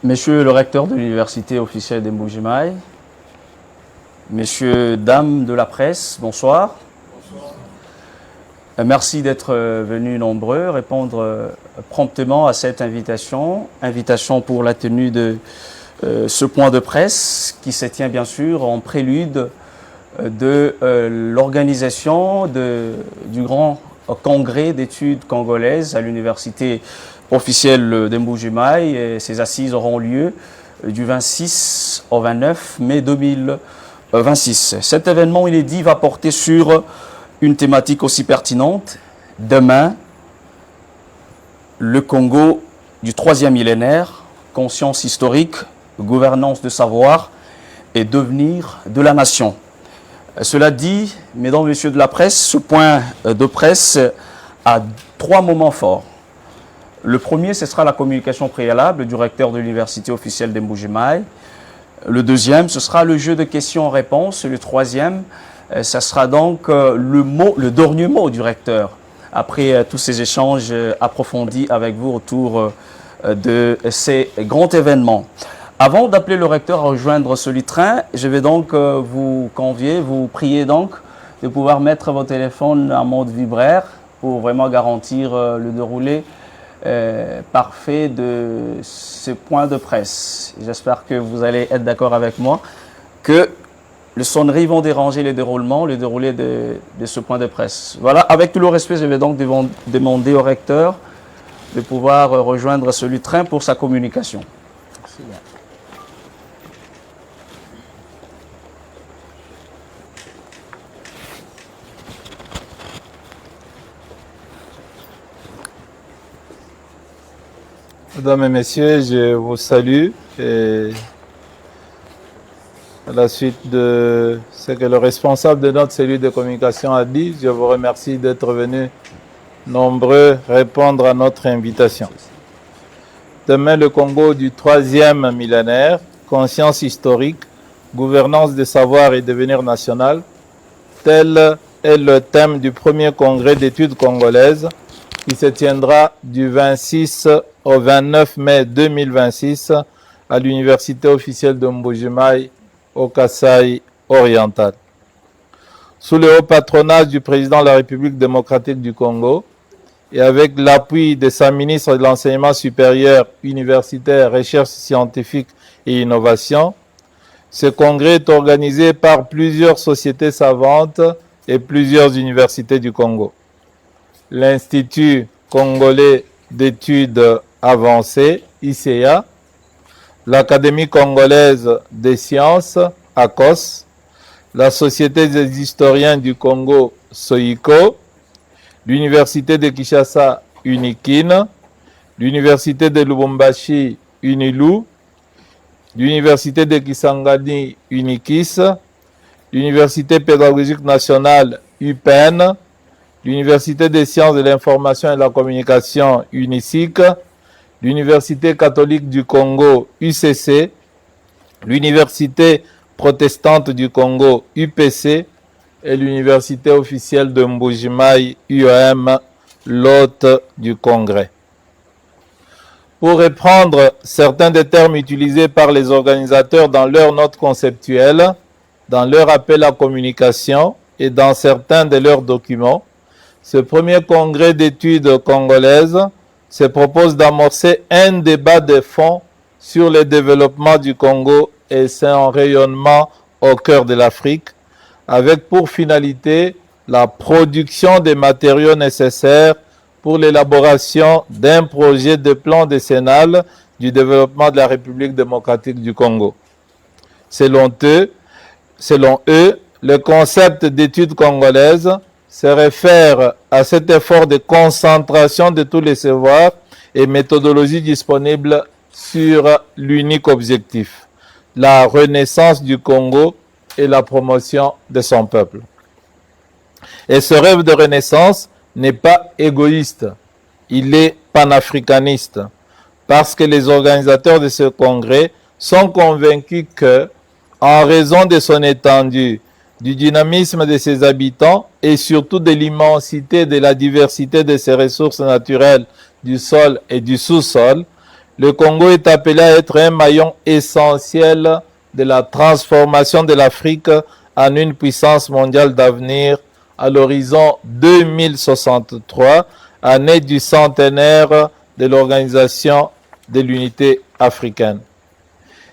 Monsieur le recteur de l'université officielle de Mbuji-Mayi, messieurs, dames de la presse, bonsoir. Merci d'être venus nombreux répondre promptement à cette invitation pour la tenue de ce point de presse qui se tient bien sûr en prélude de l'organisation du grand congrès d'études congolaises à l'université officielle de Mbuji-Mayi. Et ces assises auront lieu du 26 au 29 mai 2026. Cet événement inédit va porter sur une thématique aussi pertinente. Demain, le Congo du 3e millénaire, conscience historique, gouvernance de savoir et devenir de la nation. Cela dit, mesdames et messieurs de la presse, ce point de presse a 3 moments forts. Le premier, ce sera la communication préalable du recteur de l'université officielle de Mbuji-Mayi. Le deuxième, ce sera le jeu de questions-réponses. Le troisième, ça sera donc le dernier mot du recteur, après tous ces échanges approfondis avec vous autour de ces grands événements. Avant d'appeler le recteur à rejoindre ce lutrin, je vais donc vous convier, vous prier donc de pouvoir mettre vos téléphones en mode vibraire pour vraiment garantir le déroulé parfait de ce point de presse. J'espère que vous allez être d'accord avec moi que les sonneries vont déranger le déroulé de ce point de presse. Voilà, avec tout le respect, je vais donc demander au recteur de pouvoir rejoindre ce lutrin pour sa communication. Merci bien. Mesdames et messieurs, je vous salue et à la suite de ce que le responsable de notre cellule de communication a dit, je vous remercie d'être venus nombreux répondre à notre invitation. Demain, le Congo du 3e millénaire, conscience historique, gouvernance de savoir et devenir national, tel est le thème du premier congrès d'études congolaises qui se tiendra du 26 au 29 mai 2026 à l'université officielle de Mbuji-Mayi au Kasai oriental. Sous le haut patronage du président de la République démocratique du Congo et avec l'appui de sa ministre de l'Enseignement supérieur, universitaire, recherche scientifique et innovation, ce congrès est organisé par plusieurs sociétés savantes et plusieurs universités du Congo. L'Institut congolais d'études avancées, ICA, l'Académie congolaise des sciences, ACOS, la Société des historiens du Congo, SOICO, l'Université de Kinshasa, UNIKIN, l'Université de Lubumbashi, UNILU, l'Université de Kisangani, UNIKIS, l'Université pédagogique nationale, UPEN, l'Université des sciences de l'information et de la communication, UNISIC, l'Université catholique du Congo, UCC, l'Université protestante du Congo, UPC, et l'Université officielle de Mbuji-Mayi, UEM, l'hôte du Congrès. Pour reprendre certains des termes utilisés par les organisateurs dans leur note conceptuelle, dans leur appel à communication et dans certains de leurs documents, ce premier congrès d'études congolaises se propose d'amorcer un débat de fond sur le développement du Congo et son rayonnement au cœur de l'Afrique, avec pour finalité la production des matériaux nécessaires pour l'élaboration d'un projet de plan décennal du développement de la République démocratique du Congo. Selon eux, le concept d'études congolaises se réfère à cet effort de concentration de tous les savoirs et méthodologies disponibles sur l'unique objectif, la renaissance du Congo et la promotion de son peuple. Et ce rêve de renaissance n'est pas égoïste, il est panafricaniste, parce que les organisateurs de ce congrès sont convaincus que, en raison de son étendue, du dynamisme de ses habitants et surtout de l'immensité de la diversité de ses ressources naturelles du sol et du sous-sol, le Congo est appelé à être un maillon essentiel de la transformation de l'Afrique en une puissance mondiale d'avenir à l'horizon 2063, année du centenaire de l'Organisation de l'Unité africaine.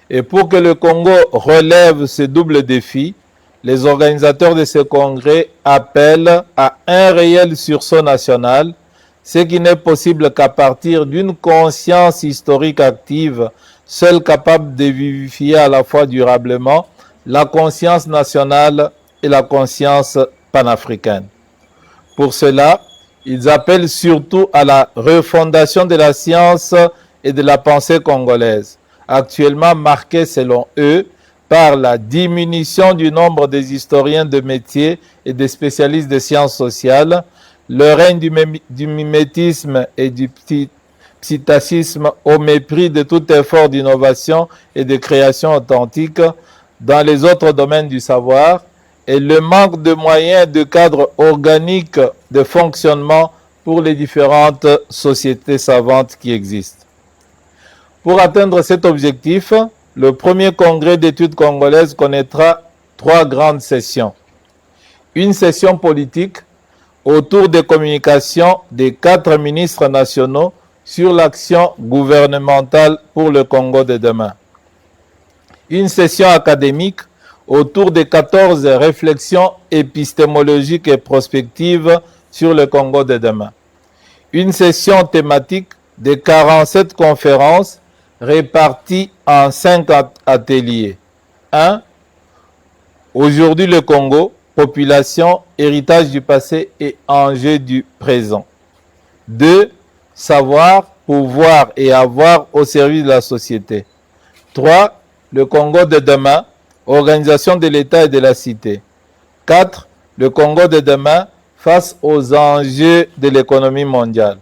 Et pour que le Congo relève ce double défi, les organisateurs de ce congrès appellent à un réel sursaut national, ce qui n'est possible qu'à partir d'une conscience historique active, seule capable de vivifier à la fois durablement la conscience nationale et la conscience panafricaine. Pour cela, ils appellent surtout à la refondation de la science et de la pensée congolaise, actuellement marquée selon eux par la diminution du nombre des historiens de métier et des spécialistes des sciences sociales, le règne du mimétisme et du psittacisme au mépris de tout effort d'innovation et de création authentique dans les autres domaines du savoir, et le manque de moyens de cadre organique de fonctionnement pour les différentes sociétés savantes qui existent. Pour atteindre cet objectif, le premier congrès d'études congolaises connaîtra 3 grandes sessions. Une session politique autour des communications des 4 ministres nationaux sur l'action gouvernementale pour le Congo de demain. Une session académique autour des 14 réflexions épistémologiques et prospectives sur le Congo de demain. Une session thématique de 47 conférences réparties en 5 ateliers. 1. Aujourd'hui le Congo, population, héritage du passé et enjeux du présent. 2. Savoir, pouvoir et avoir au service de la société. 3. Le Congo de demain, organisation de l'État et de la cité. 4. Le Congo de demain face aux enjeux de l'économie mondiale.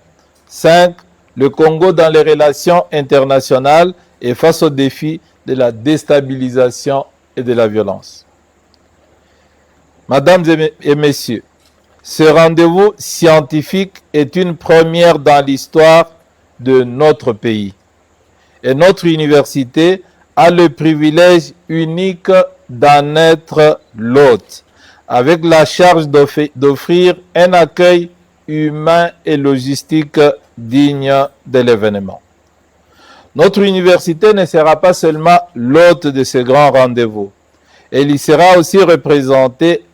5. Le Congo dans les relations internationales et face aux défis de la déstabilisation et de la violence. Mesdames et messieurs, ce rendez-vous scientifique est une première dans l'histoire de notre pays. Et notre université a le privilège unique d'en être l'hôte, avec la charge d'offrir un accueil humain et logistique digne de l'événement. Notre université ne sera pas seulement l'hôte de ce grand rendez-vous, elle y sera aussi représentée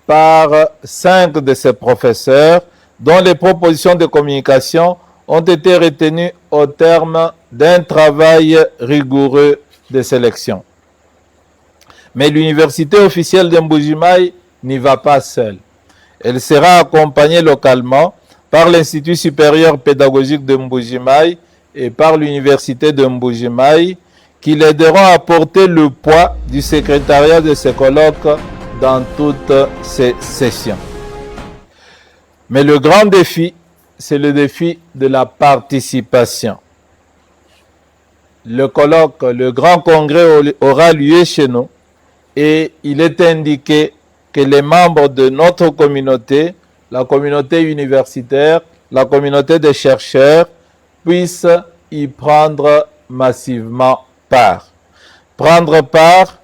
par 5 de ses professeurs dont les propositions de communication ont été retenues au terme d'un travail rigoureux de sélection. Mais l'université officielle de Mbuji-Mayi n'y va pas seule. Elle sera accompagnée localement par l'Institut supérieur pédagogique de Mbuji-Mayi et par l'université de Mbuji-Mayi qui l'aideront à porter le poids du secrétariat de ce colloque dans toutes ces sessions. Mais le grand défi, c'est le défi de la participation. Le colloque, le grand congrès aura lieu chez nous et il est indiqué que les membres de notre communauté, la communauté universitaire, la communauté des chercheurs, puissent y prendre massivement part. Prendre part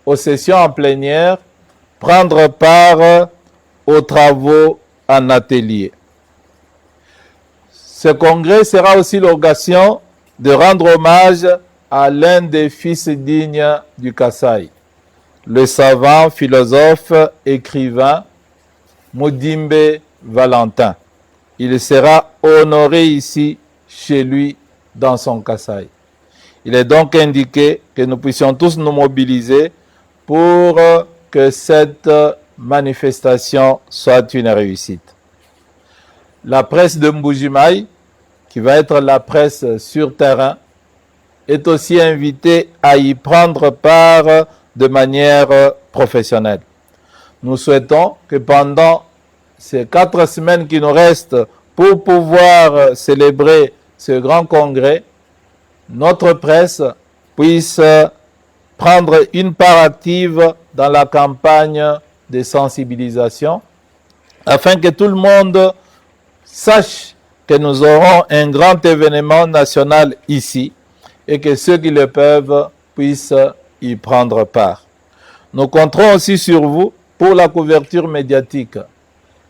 aux sessions en plénière, prendre part aux travaux en atelier. Ce congrès sera aussi l'occasion de rendre hommage à l'un des fils dignes du Kasaï, le savant, philosophe, écrivain Mudimbe Valentin. Il sera honoré ici, chez lui, dans son Kasaï. Il est donc indiqué que nous puissions tous nous mobiliser pour que cette manifestation soit une réussite. La presse de Mbuji-Mayi, qui va être la presse sur terrain, est aussi invitée à y prendre part de manière professionnelle. Nous souhaitons que pendant ces 4 semaines qui nous restent pour pouvoir célébrer ce grand congrès, notre presse puisse prendre une part active dans la campagne de sensibilisation afin que tout le monde sache que nous aurons un grand événement national ici et que ceux qui le peuvent puissent y prendre part. Nous compterons aussi sur vous pour la couverture médiatique.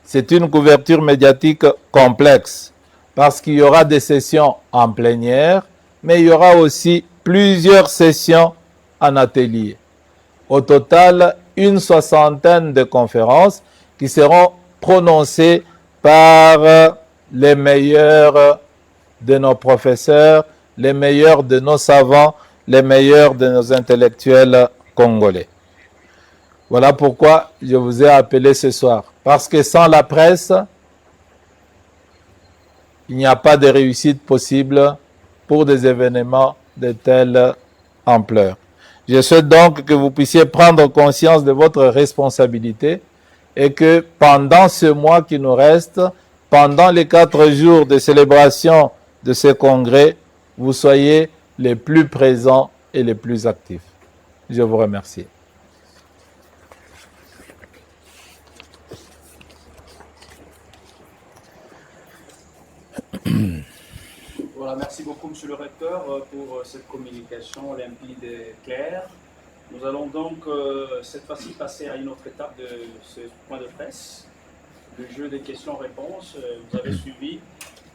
C'est une couverture médiatique complexe parce qu'il y aura des sessions en plénière, mais il y aura aussi plusieurs sessions en atelier. Au total, une soixantaine de conférences qui seront prononcées par les meilleurs de nos professeurs, les meilleurs de nos savants, les meilleurs de nos intellectuels congolais. Voilà pourquoi je vous ai appelé ce soir. Parce que sans la presse, il n'y a pas de réussite possible pour des événements de telle ampleur. Je souhaite donc que vous puissiez prendre conscience de votre responsabilité et que pendant ce mois qui nous reste, pendant les 4 jours de célébration de ce congrès, vous soyez les plus présents et les plus actifs. Je vous remercie. Voilà, merci beaucoup, Monsieur le Recteur, pour cette communication limpide et claire. Nous allons donc cette fois-ci passer à une autre étape de ce point de presse, le jeu des questions-réponses. Vous avez suivi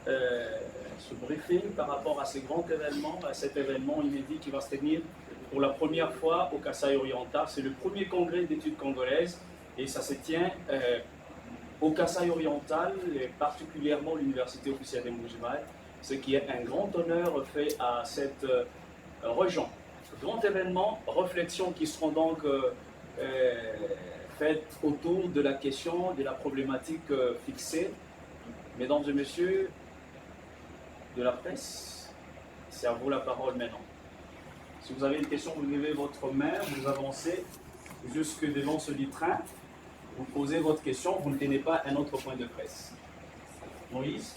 ce briefing par rapport à ces grands événements, à cet événement inédit qui va se tenir pour la première fois au Kasaï oriental. C'est le premier congrès d'études congolaises et ça se tient au Kasaï oriental, et particulièrement l'Université officielle de Mbuji-Mayi, ce qui est un grand honneur fait à cette région. Grand événement, réflexions qui seront donc faites autour de la question, de la problématique fixée. Mesdames et messieurs de la presse, c'est à vous la parole maintenant. Si vous avez une question, vous levez votre main, vous avancez jusque devant ce train, vous posez votre question, vous ne tenez pas un autre point de presse. Moïse?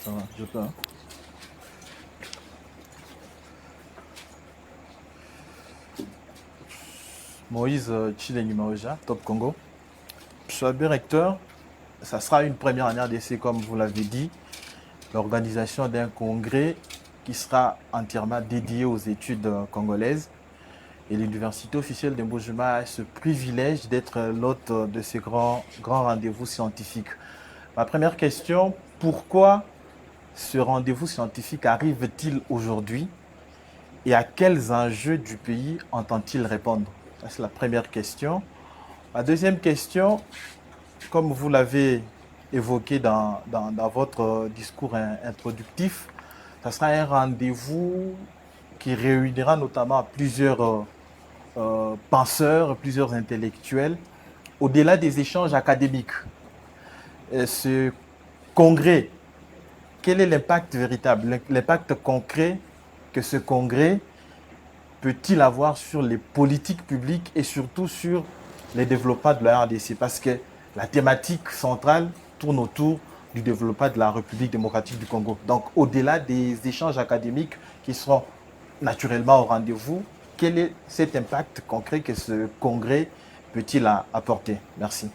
Ça va, je peux. Moïse Chilengi Maoja, Top Congo. Monsieur le recteur, ça sera une première année d'essai, comme vous l'avez dit, l'organisation d'un congrès qui sera entièrement dédié aux études congolaises. Et l'Université officielle de Mbuji-Mayi a ce privilège d'être l'hôte de ces grands rendez-vous scientifiques. Ma première question, pourquoi ce rendez-vous scientifique arrive-t-il aujourd'hui et à quels enjeux du pays entend-il répondre? C'est la première question. La deuxième question, comme vous l'avez évoqué dans votre discours introductif, ça sera un rendez-vous qui réunira notamment plusieurs penseurs, plusieurs intellectuels, au-delà des échanges académiques. Ce congrès, quel est l'impact véritable, l'impact concret que ce congrès peut-il avoir sur les politiques publiques et surtout sur les développements de la RDC? Parce que la thématique centrale tourne autour du développement de la République démocratique du Congo. Donc, au-delà des échanges académiques qui seront naturellement au rendez-vous, quel est cet impact concret que ce congrès peut-il apporter? Merci.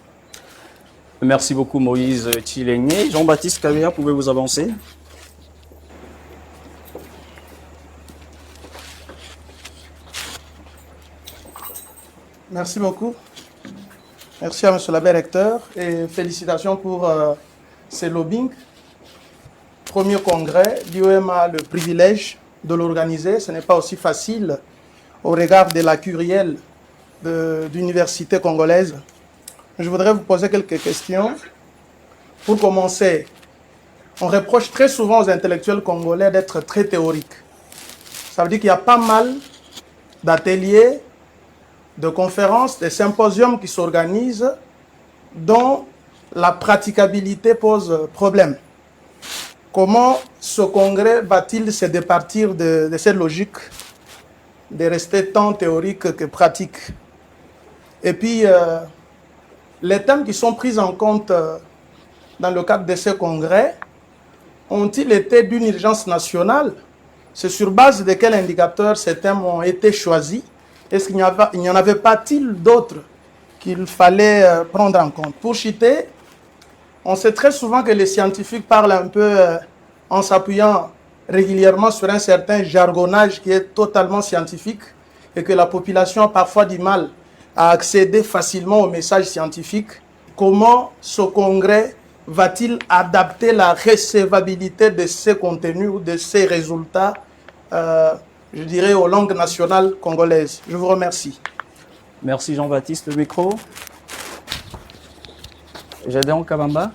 Merci beaucoup, Moïse Chilengi. Jean-Baptiste Kabea, pouvez-vous avancer? Merci beaucoup. Merci à Monsieur l'abbé recteur et félicitations pour ces lobbying. Premier congrès, l'IOM a le privilège de l'organiser. Ce n'est pas aussi facile au regard de la curielle de l'université congolaise. Je voudrais vous poser quelques questions. Pour commencer, on reproche très souvent aux intellectuels congolais d'être très théoriques. Ça veut dire qu'il y a pas mal d'ateliers, de conférences, de symposiums qui s'organisent dont la praticabilité pose problème. Comment ce congrès va-t-il se départir de cette logique de rester tant théorique que pratique? Et puis, les thèmes qui sont pris en compte dans le cadre de ce congrès ont-ils été d'une urgence nationale? C'est sur base de quels indicateurs ces thèmes ont été choisis? Est-ce qu'il n'y en avait pas-il d'autres qu'il fallait prendre en compte? Pour citer, on sait très souvent que les scientifiques parlent un peu en s'appuyant régulièrement sur un certain jargonnage qui est totalement scientifique et que la population a parfois du mal à accéder facilement aux messages scientifiques. Comment ce congrès va-t-il adapter la recevabilité de ces contenus ou de ces résultats, je dirais, aux langues nationales congolaises? Je vous remercie. Merci Jean-Baptiste. Le micro. Gédéon Kabamba.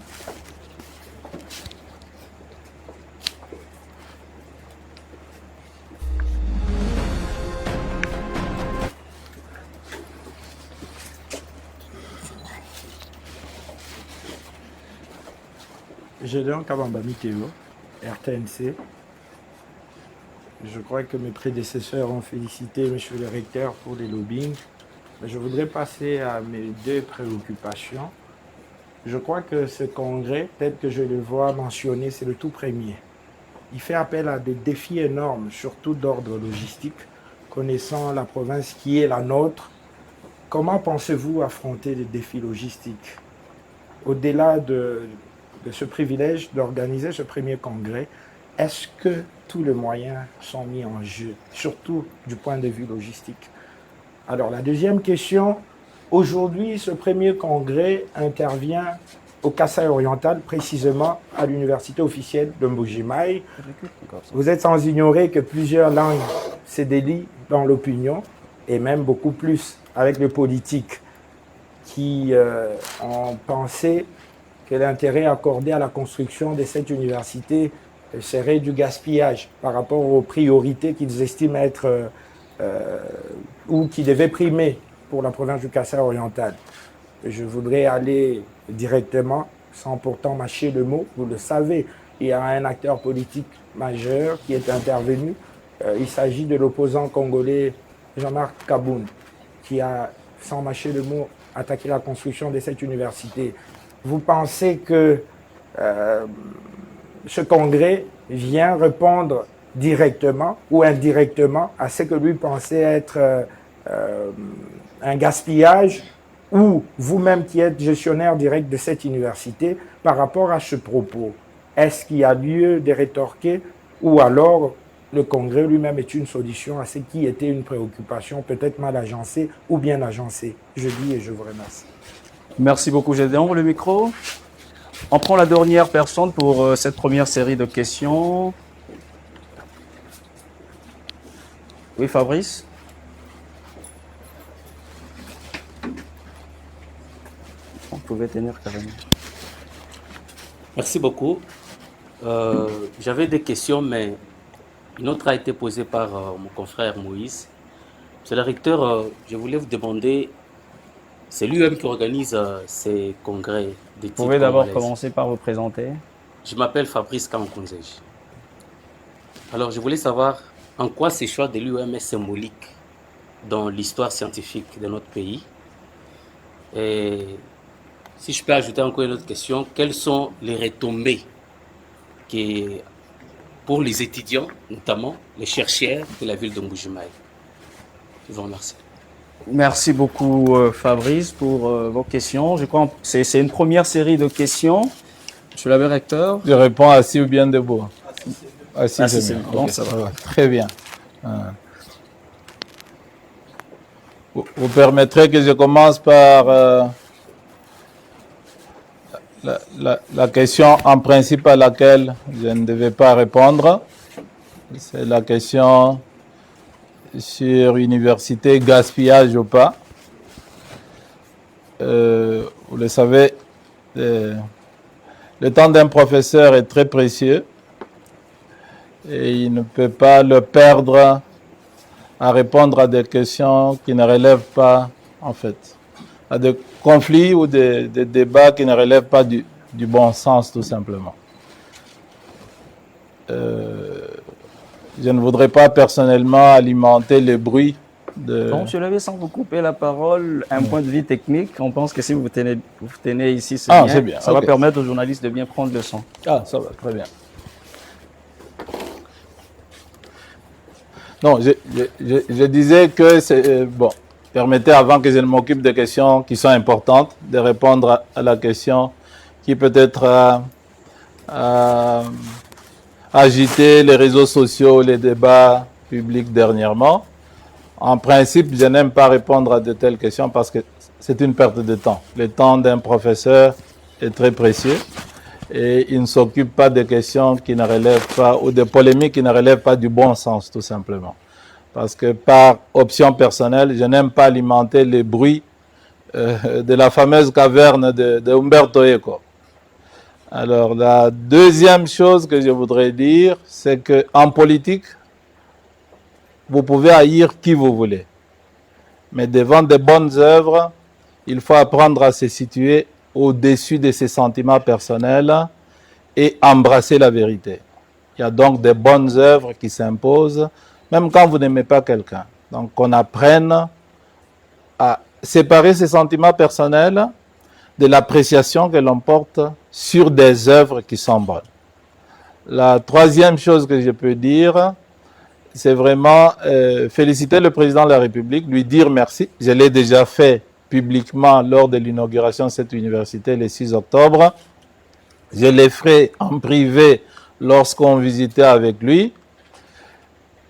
Gédéon Kabamba Miteo, RTNC. Je crois que mes prédécesseurs ont félicité M. le recteur pour les lobbying. Je voudrais passer à mes deux préoccupations. Je crois que ce congrès, tel que je le vois mentionné, c'est le tout premier. Il fait appel à des défis énormes, surtout d'ordre logistique, connaissant la province qui est la nôtre. Comment pensez-vous affronter les défis logistiques? Au-delà de ce privilège d'organiser ce premier congrès, est-ce que tous les moyens sont mis en jeu, surtout du point de vue logistique? Alors la deuxième question, aujourd'hui ce premier congrès intervient au Kasaï oriental, précisément à l'université officielle de Mbuji-Mayi. Vous êtes sans ignorer que plusieurs langues se délient dans l'opinion, et même beaucoup plus avec les politiques qui ont pensé que l'intérêt accordé à la construction de cette université serait du gaspillage par rapport aux priorités qu'ils estiment être ou qui devaient primer pour la province du Kasaï oriental. Je voudrais aller directement, sans pourtant mâcher le mot, vous le savez, il y a un acteur politique majeur qui est intervenu. Il s'agit de l'opposant congolais Jean-Marc Kaboun, qui a, sans mâcher le mot, attaqué la construction de cette université. Vous pensez que ce congrès vient répondre directement ou indirectement à ce que lui pensait être un gaspillage, ou vous-même qui êtes gestionnaire direct de cette université, par rapport à ce propos? Est-ce qu'il y a lieu de rétorquer, ou alors le congrès lui-même est une solution à ce qui était une préoccupation peut-être mal agencée ou bien agencée? Je dis et je vous remercie. Merci beaucoup Gédéon. Le micro. On prend la dernière personne pour cette première série de questions. Oui, Fabrice. On pouvait tenir carrément. Merci beaucoup. J'avais des questions, mais une autre a été posée par mon confrère Moïse. Monsieur le recteur, je voulais vous demander, c'est lui-même qui organise ces congrès d'éthique. Vous pouvez d'abord commencer par vous présenter. Je m'appelle Fabrice Kankonzej. Alors, je voulais savoir en quoi ce choix de l'UEM est symbolique dans l'histoire scientifique de notre pays. Et si je peux ajouter encore une autre question, quelles sont les retombées pour les étudiants, notamment les chercheurs de la ville de Mbuji-Mayi? Je vous remercie. Merci beaucoup Fabrice pour vos questions. Je crois que c'est une première série de questions. Monsieur l'abbé recteur. Je réponds assis ou bien debout? Assis, c'est bien. bon, Okay, ça va. Très bien. Vous permettrez que je commence par la question en principe à laquelle je ne devais pas répondre. C'est la question sur université, gaspillage ou pas. Vous le savez, le temps d'un professeur est très précieux et il ne peut pas le perdre à répondre à des questions qui ne relèvent pas, en fait, à des conflits ou des débats qui ne relèvent pas du bon sens, tout simplement. Je ne voudrais pas personnellement alimenter le bruit de... Donc, monsieur l'abbé, sans vous couper la parole, un point de vue technique, on pense que si vous tenez ici, c'est bien. Ça va permettre aux journalistes de bien prendre le son. Ah, ça va, très bien. Non, je disais que c'est bon. Permettez, avant que je ne m'occupe des questions qui sont importantes, de répondre à la question qui peut-être agité les réseaux sociaux, les débats publics dernièrement. En principe, je n'aime pas répondre à de telles questions parce que c'est une perte de temps. Le temps d'un professeur est très précieux et il ne s'occupe pas de questions qui ne relèvent pas, ou de polémiques qui ne relèvent pas du bon sens, tout simplement. Parce que par option personnelle, je n'aime pas alimenter les bruits de la fameuse caverne de Umberto Eco. Alors, la deuxième chose que je voudrais dire, c'est qu'en politique, vous pouvez haïr qui vous voulez. Mais devant de bonnes œuvres, il faut apprendre à se situer au-dessus de ses sentiments personnels et embrasser la vérité. Il y a donc des bonnes œuvres qui s'imposent, même quand vous n'aimez pas quelqu'un. Donc, qu'on apprenne à séparer ses sentiments personnels de l'appréciation que l'on porte sur des œuvres qui sont bonnes. La troisième chose que je peux dire, c'est vraiment féliciter le président de la République, lui dire merci. Je l'ai déjà fait publiquement lors de l'inauguration de cette université le 6 octobre. Je l'ai fait en privé lorsqu'on visitait avec lui.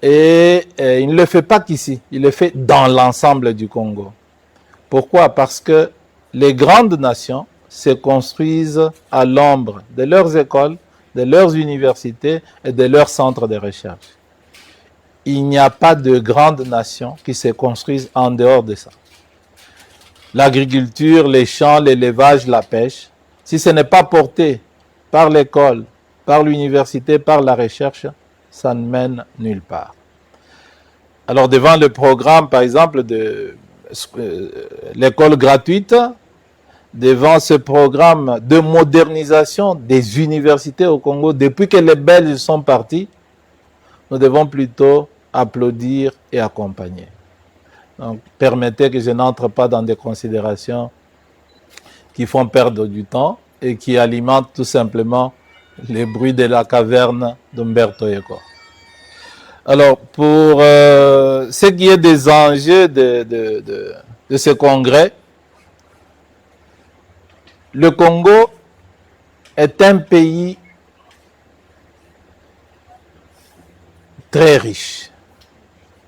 Et il ne le fait pas qu'ici, il le fait dans l'ensemble du Congo. Pourquoi? Parce que les grandes nations se construisent à l'ombre de leurs écoles, de leurs universités et de leurs centres de recherche. Il n'y a pas de grandes nations qui se construisent en dehors de ça. L'agriculture, les champs, l'élevage, la pêche, si ce n'est pas porté par l'école, par l'université, par la recherche, ça ne mène nulle part. Alors devant le programme, par exemple, de l'école gratuite, devant ce programme de modernisation des universités au Congo, depuis que les Belges sont partis, nous devons plutôt applaudir et accompagner. Donc, permettez que je n'entre pas dans des considérations qui font perdre du temps et qui alimentent tout simplement les bruits de la caverne d'Umberto Eco. Alors, pour ce qui est des enjeux de ce congrès, le Congo est un pays très riche.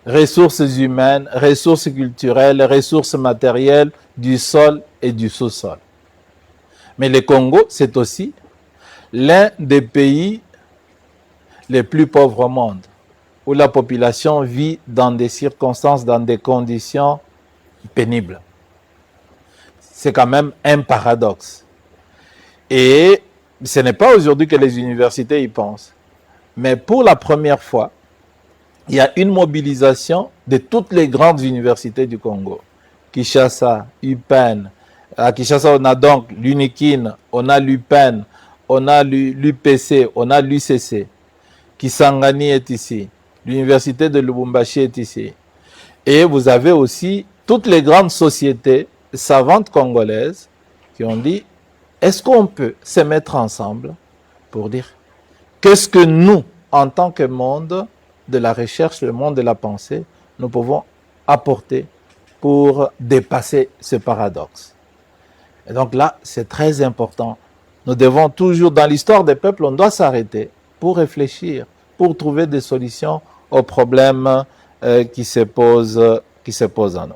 Ressources humaines, ressources culturelles, ressources matérielles, du sol et du sous-sol. Mais le Congo, c'est aussi l'un des pays les plus pauvres au monde, où la population vit dans des circonstances, dans des conditions pénibles. C'est quand même un paradoxe. Et ce n'est pas aujourd'hui que les universités y pensent. Mais pour la première fois, il y a une mobilisation de toutes les grandes universités du Congo. Kinshasa, UPEN. À Kinshasa, on a donc l'UNIKIN, on a l'UPEN, on a l'UPC, on a l'UCC. Kisangani est ici. L'université de Lubumbashi est ici. Et vous avez aussi toutes les grandes sociétés savantes congolaises qui ont dit, est-ce qu'on peut se mettre ensemble pour dire qu'est-ce que nous, en tant que monde de la recherche, le monde de la pensée, nous pouvons apporter pour dépasser ce paradoxe. Et donc là, c'est très important. Nous devons toujours, dans l'histoire des peuples, on doit s'arrêter pour réfléchir, pour trouver des solutions aux problèmes qui se posent à nous.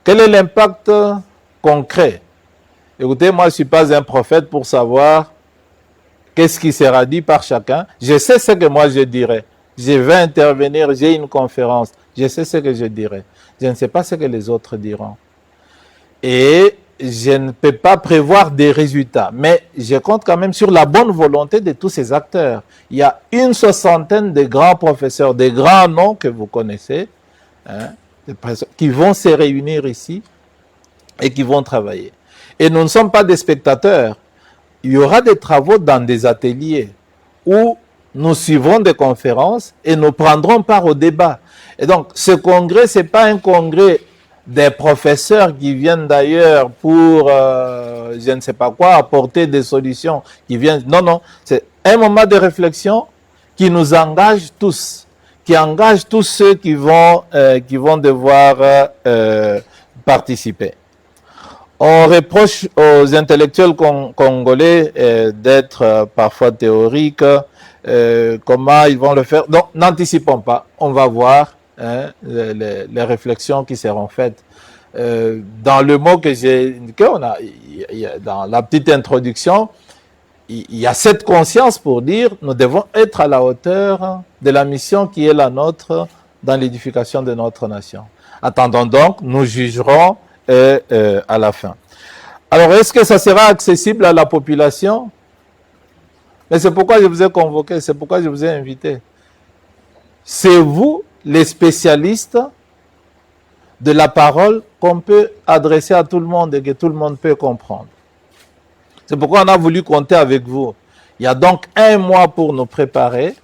Quel est l'impact concret? Écoutez, moi, je ne suis pas un prophète pour savoir qu'est-ce qui sera dit par chacun. Je sais ce que moi je dirais. Je vais intervenir, j'ai une conférence. Je sais ce que je dirai. Je ne sais pas ce que les autres diront. Et je ne peux pas prévoir des résultats. Mais je compte quand même sur la bonne volonté de tous ces acteurs. Il y a une soixantaine de grands professeurs, des grands noms que vous connaissez, qui vont se réunir ici et qui vont travailler. Et nous ne sommes pas des spectateurs. Il y aura des travaux dans des ateliers où nous suivrons des conférences et nous prendrons part au débat. Et donc, ce congrès, ce n'est pas un congrès des professeurs qui viennent d'ailleurs pour, je ne sais pas quoi, apporter des solutions qui viennent. Non, non, c'est un moment de réflexion qui nous engage tous, qui engage tous ceux qui vont devoir participer. On reproche aux intellectuels congolais d'être parfois théoriques, comment ils vont le faire. Donc, n'anticipons pas, on va voir les réflexions qui seront faites. Dans le mot que j'ai indiqué, dans la petite introduction, il y a cette conscience pour dire nous devons être à la hauteur de la mission qui est la nôtre dans l'édification de notre nation. Attendons donc, nous jugerons à la fin. Alors, est-ce que ça sera accessible à la population? Mais c'est pourquoi je vous ai convoqué, c'est pourquoi je vous ai invité. C'est vous, les spécialistes de la parole, qu'on peut adresser à tout le monde et que tout le monde peut comprendre. C'est pourquoi on a voulu compter avec vous. Il y a donc 1 mois pour nous préparer,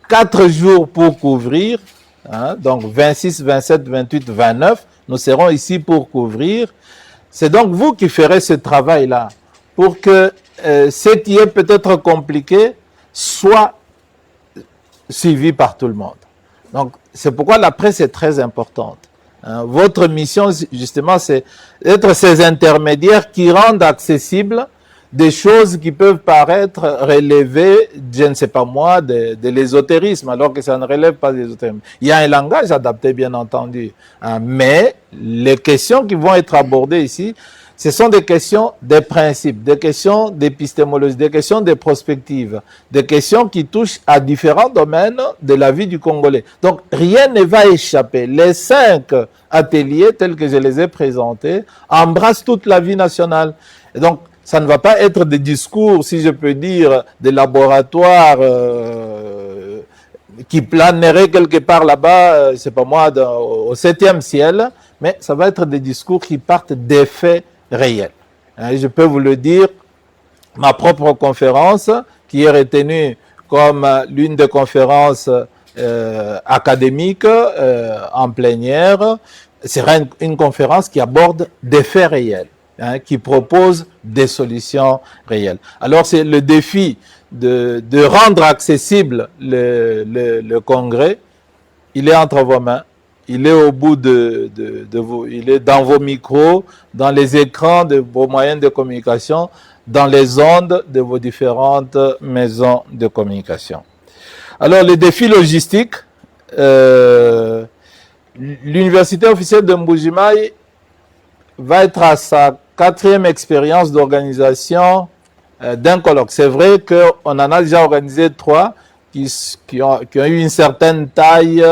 4 jours pour couvrir, donc 26, 27, 28, 29, nous serons ici pour couvrir. C'est donc vous qui ferez ce travail-là pour que ce qui est peut-être compliqué soit suivi par tout le monde. Donc, c'est pourquoi la presse est très importante. Votre mission, justement, c'est d'être ces intermédiaires qui rendent accessibles des choses qui peuvent paraître relevées, je ne sais pas moi, de l'ésotérisme, alors que ça ne relève pas de l'ésotérisme. Il y a un langage adapté, bien entendu, mais les questions qui vont être abordées ici, ce sont des questions des principes, des questions d'épistémologie, des questions de prospective, des questions qui touchent à différents domaines de la vie du Congolais. Donc, rien ne va échapper. Les 5 ateliers, tels que je les ai présentés, embrassent toute la vie nationale. Et donc, ça ne va pas être des discours, si je peux dire, des laboratoires qui planeraient quelque part là-bas, c'est pas moi, au 7e ciel, mais ça va être des discours qui partent des faits réels. Et je peux vous le dire, ma propre conférence, qui est retenue comme l'une des conférences académiques en plénière, sera une conférence qui aborde des faits réels. Qui propose des solutions réelles. Alors, c'est le défi de rendre accessible le congrès. Il est entre vos mains. Il est au bout de vous. Il est dans vos micros, dans les écrans de vos moyens de communication, dans les ondes de vos différentes maisons de communication. Alors, les défis logistiques, l'université officielle de Mbuji-Mayi va être à sa 4e expérience d'organisation d'un colloque. C'est vrai qu'on en a déjà organisé 3 qui ont eu une certaine taille,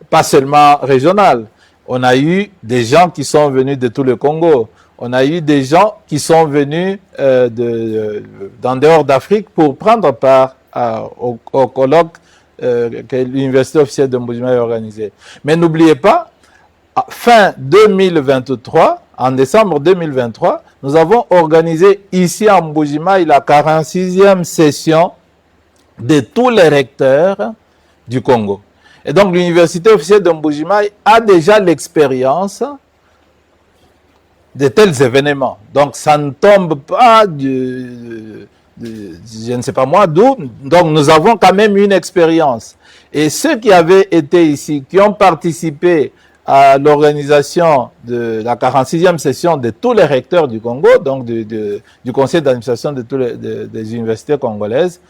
pas seulement régionale. On a eu des gens qui sont venus de tout le Congo. On a eu des gens qui sont venus d'en dehors d'Afrique pour prendre part au colloque que l'université officielle de Mbuji-Mayi a organisé. Mais n'oubliez pas, fin 2023, en décembre 2023, nous avons organisé ici à Mbuji-Mayi la 46e session de tous les recteurs du Congo. Et donc l'université officielle de Mbuji-Mayi a déjà l'expérience de tels événements. Donc ça ne tombe pas je ne sais pas moi d'où. Donc nous avons quand même une expérience. Et ceux qui avaient été ici, qui ont participé à l'organisation de la 46e session de tous les recteurs du Congo, donc du conseil d'administration de tous des universités congolaises,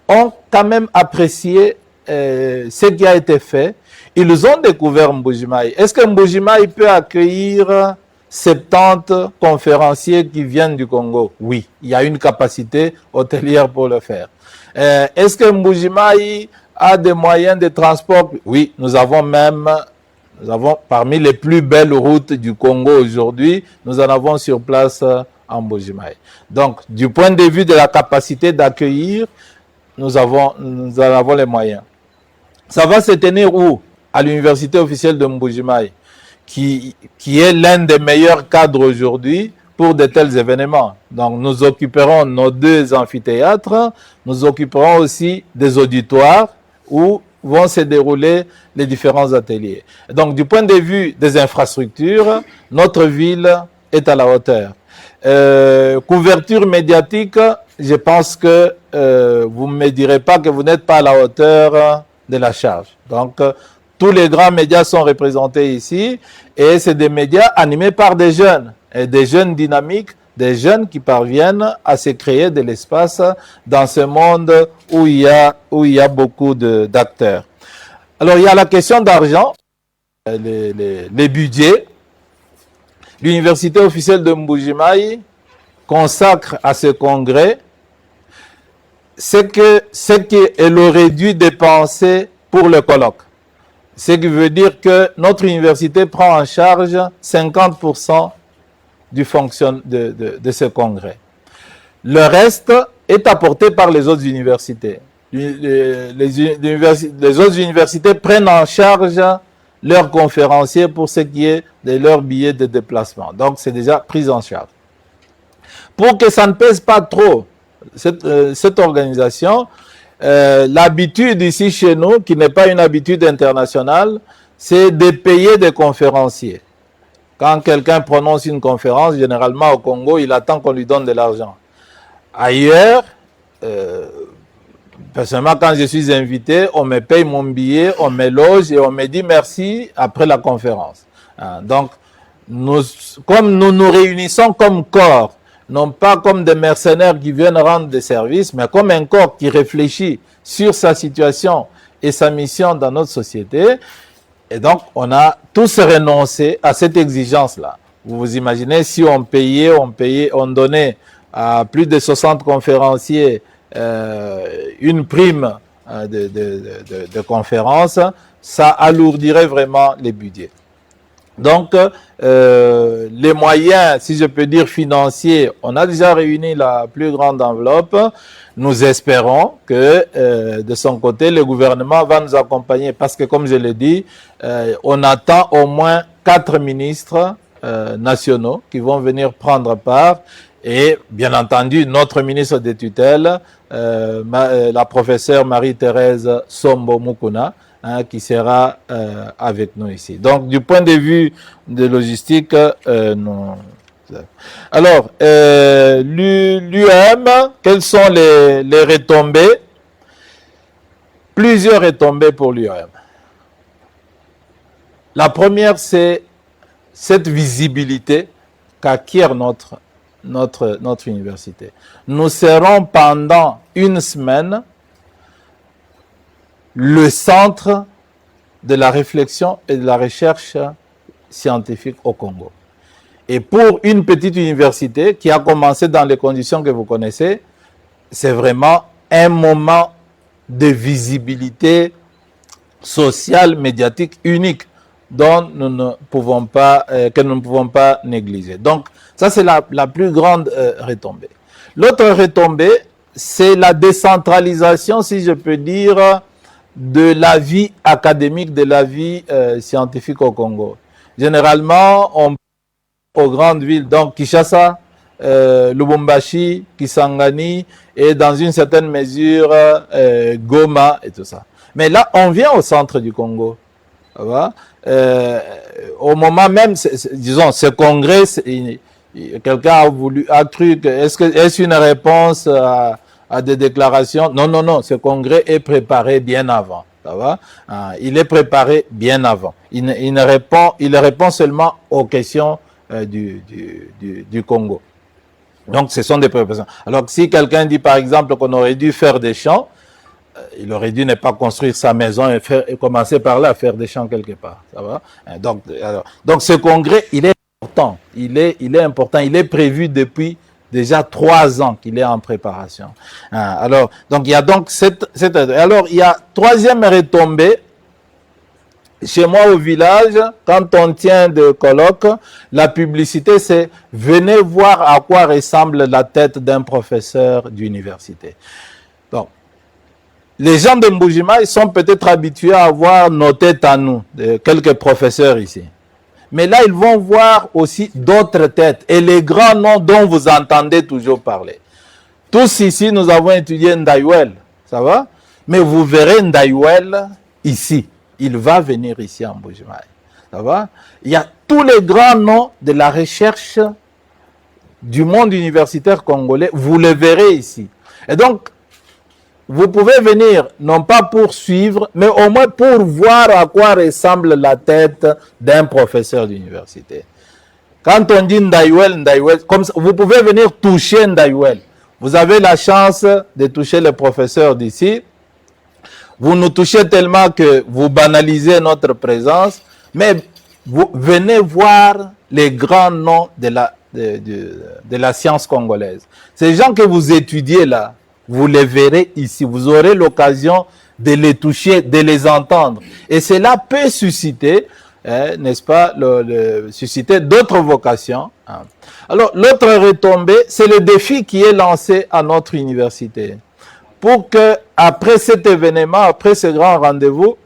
ont quand même apprécié ce qui a été fait. Ils ont découvert Mbuji-Mayi. Est-ce que Mbuji-Mayi peut accueillir 70 conférenciers qui viennent du Congo? Oui, il y a une capacité hôtelière pour le faire. Est-ce que Mbuji-Mayi a des moyens de transport? Oui, nous avons parmi les plus belles routes du Congo aujourd'hui, nous en avons sur place en Mbuji-Mayi. Donc, du point de vue de la capacité d'accueillir, nous en avons les moyens. Ça va se tenir où? À l'université officielle de Mbuji-Mayi, qui est l'un des meilleurs cadres aujourd'hui pour de tels événements. Donc, nous occuperons nos 2 amphithéâtres, nous occuperons aussi des auditoires où vont se dérouler les différents ateliers. Donc, du point de vue des infrastructures, notre ville est à la hauteur. Couverture médiatique, je pense que vous ne me direz pas que vous n'êtes pas à la hauteur de la charge. Donc, tous les grands médias sont représentés ici et c'est des médias animés par des jeunes et des jeunes dynamiques, des jeunes qui parviennent à se créer de l'espace dans ce monde où il y a beaucoup d'acteurs. Alors, il y a la question d'argent, les budgets. L'Université officielle de Mbuji-Mayi consacre à ce congrès ce qu'elle aurait dû dépenser pour le colloque. Ce qui veut dire que notre université prend en charge 50% du de ce congrès. Le reste est apporté par les autres universités. Les autres universités prennent en charge leurs conférenciers pour ce qui est de leurs billets de déplacement. Donc, c'est déjà pris en charge. Pour que ça ne pèse pas trop, cette organisation, l'habitude ici chez nous, qui n'est pas une habitude internationale, c'est de payer des conférenciers. Quand quelqu'un prononce une conférence, généralement au Congo, il attend qu'on lui donne de l'argent. Ailleurs, personnellement, quand je suis invité, on me paye mon billet, on me loge et on me dit merci après la conférence. Donc, comme nous nous réunissons comme corps, non pas comme des mercenaires qui viennent rendre des services, mais comme un corps qui réfléchit sur sa situation et sa mission dans notre société. Et donc, on a tous renoncé à cette exigence-là. Vous vous imaginez, si on donnait à plus de 60 conférenciers une prime de conférence, ça alourdirait vraiment les budgets. Donc, les moyens, si je peux dire financiers, on a déjà réuni la plus grande enveloppe. Nous espérons que de son côté, le gouvernement va nous accompagner parce que, comme je l'ai dit, on attend au moins 4 ministres nationaux qui vont venir prendre part. Et bien entendu, notre ministre de tutelle, la professeure Marie-Thérèse Sombo Mukuna, qui sera avec nous ici. Donc, du point de vue de logistique, non. Alors, l'UAM, quelles sont les retombées? Plusieurs retombées pour l'UAM. La première, c'est cette visibilité qu'acquiert notre université. Nous serons pendant une semaine le centre de la réflexion et de la recherche scientifique au Congo. Et pour une petite université qui a commencé dans les conditions que vous connaissez, c'est vraiment un moment de visibilité sociale, médiatique unique dont nous ne pouvons pas, que nous ne pouvons pas négliger. Donc, ça c'est la plus grande retombée. L'autre retombée, c'est la décentralisation, si je peux dire, de la vie académique, de la vie scientifique au Congo. Généralement, on aux grandes villes, donc Kinshasa, Lubumbashi, Kisangani et dans une certaine mesure Goma et tout ça. Mais là, on vient au centre du Congo. Au moment même, disons, ce congrès, quelqu'un a cru que est-ce une réponse à des déclarations? Non, non, non, ce congrès est préparé bien avant. Ça va? Il est préparé bien avant. Il répond seulement aux questions du Congo. Donc, ce sont des préparations. Alors, si quelqu'un dit, par exemple, qu'on aurait dû faire des champs, il aurait dû ne pas construire sa maison et commencer par là à faire des champs quelque part. Ça va? Donc, ce congrès, il est important. Il est important. Il est prévu depuis déjà 3 ans qu'il est en préparation. Alors, donc, il y a donc alors, il y a troisième retombée. Chez moi au village, quand on tient de colloques, la publicité c'est « Venez voir à quoi ressemble la tête d'un professeur d'université ». Donc, les gens de Mbuji-Mayi sont peut-être habitués à voir nos têtes à nous, quelques professeurs ici. Mais là, ils vont voir aussi d'autres têtes et les grands noms dont vous entendez toujours parler. Tous ici, nous avons étudié Ndayuel, ça va? Mais vous verrez Ndayuel ici. Il va venir ici en Mbuji-Mayi. Ça va? Il y a tous les grands noms de la recherche du monde universitaire congolais. Vous les verrez ici. Et donc, vous pouvez venir, non pas pour suivre, mais au moins pour voir à quoi ressemble la tête d'un professeur d'université. Quand on dit Ndaiwel, comme ça, vous pouvez venir toucher Ndaiwel. Vous avez la chance de toucher le professeur d'ici. Vous nous touchez tellement que vous banalisez notre présence, mais vous venez voir les grands noms de la science congolaise. Ces gens que vous étudiez là, vous les verrez ici. Vous aurez l'occasion de les toucher, de les entendre. Et cela peut susciter, n'est-ce pas, susciter d'autres vocations. Alors, l'autre retombée, c'est le défi qui est lancé à notre université. Pour que, après cet événement, après ce grand rendez-vous,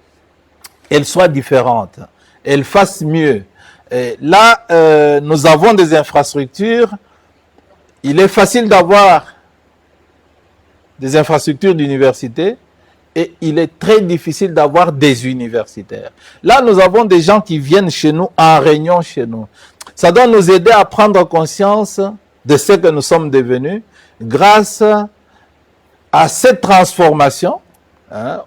elle soit différente, elle fasse mieux. Et là, nous avons des infrastructures. Il est facile d'avoir des infrastructures d'université et il est très difficile d'avoir des universitaires. Là, nous avons des gens qui viennent chez nous en réunion chez nous. Ça doit nous aider à prendre conscience de ce que nous sommes devenus grâce à cette transformation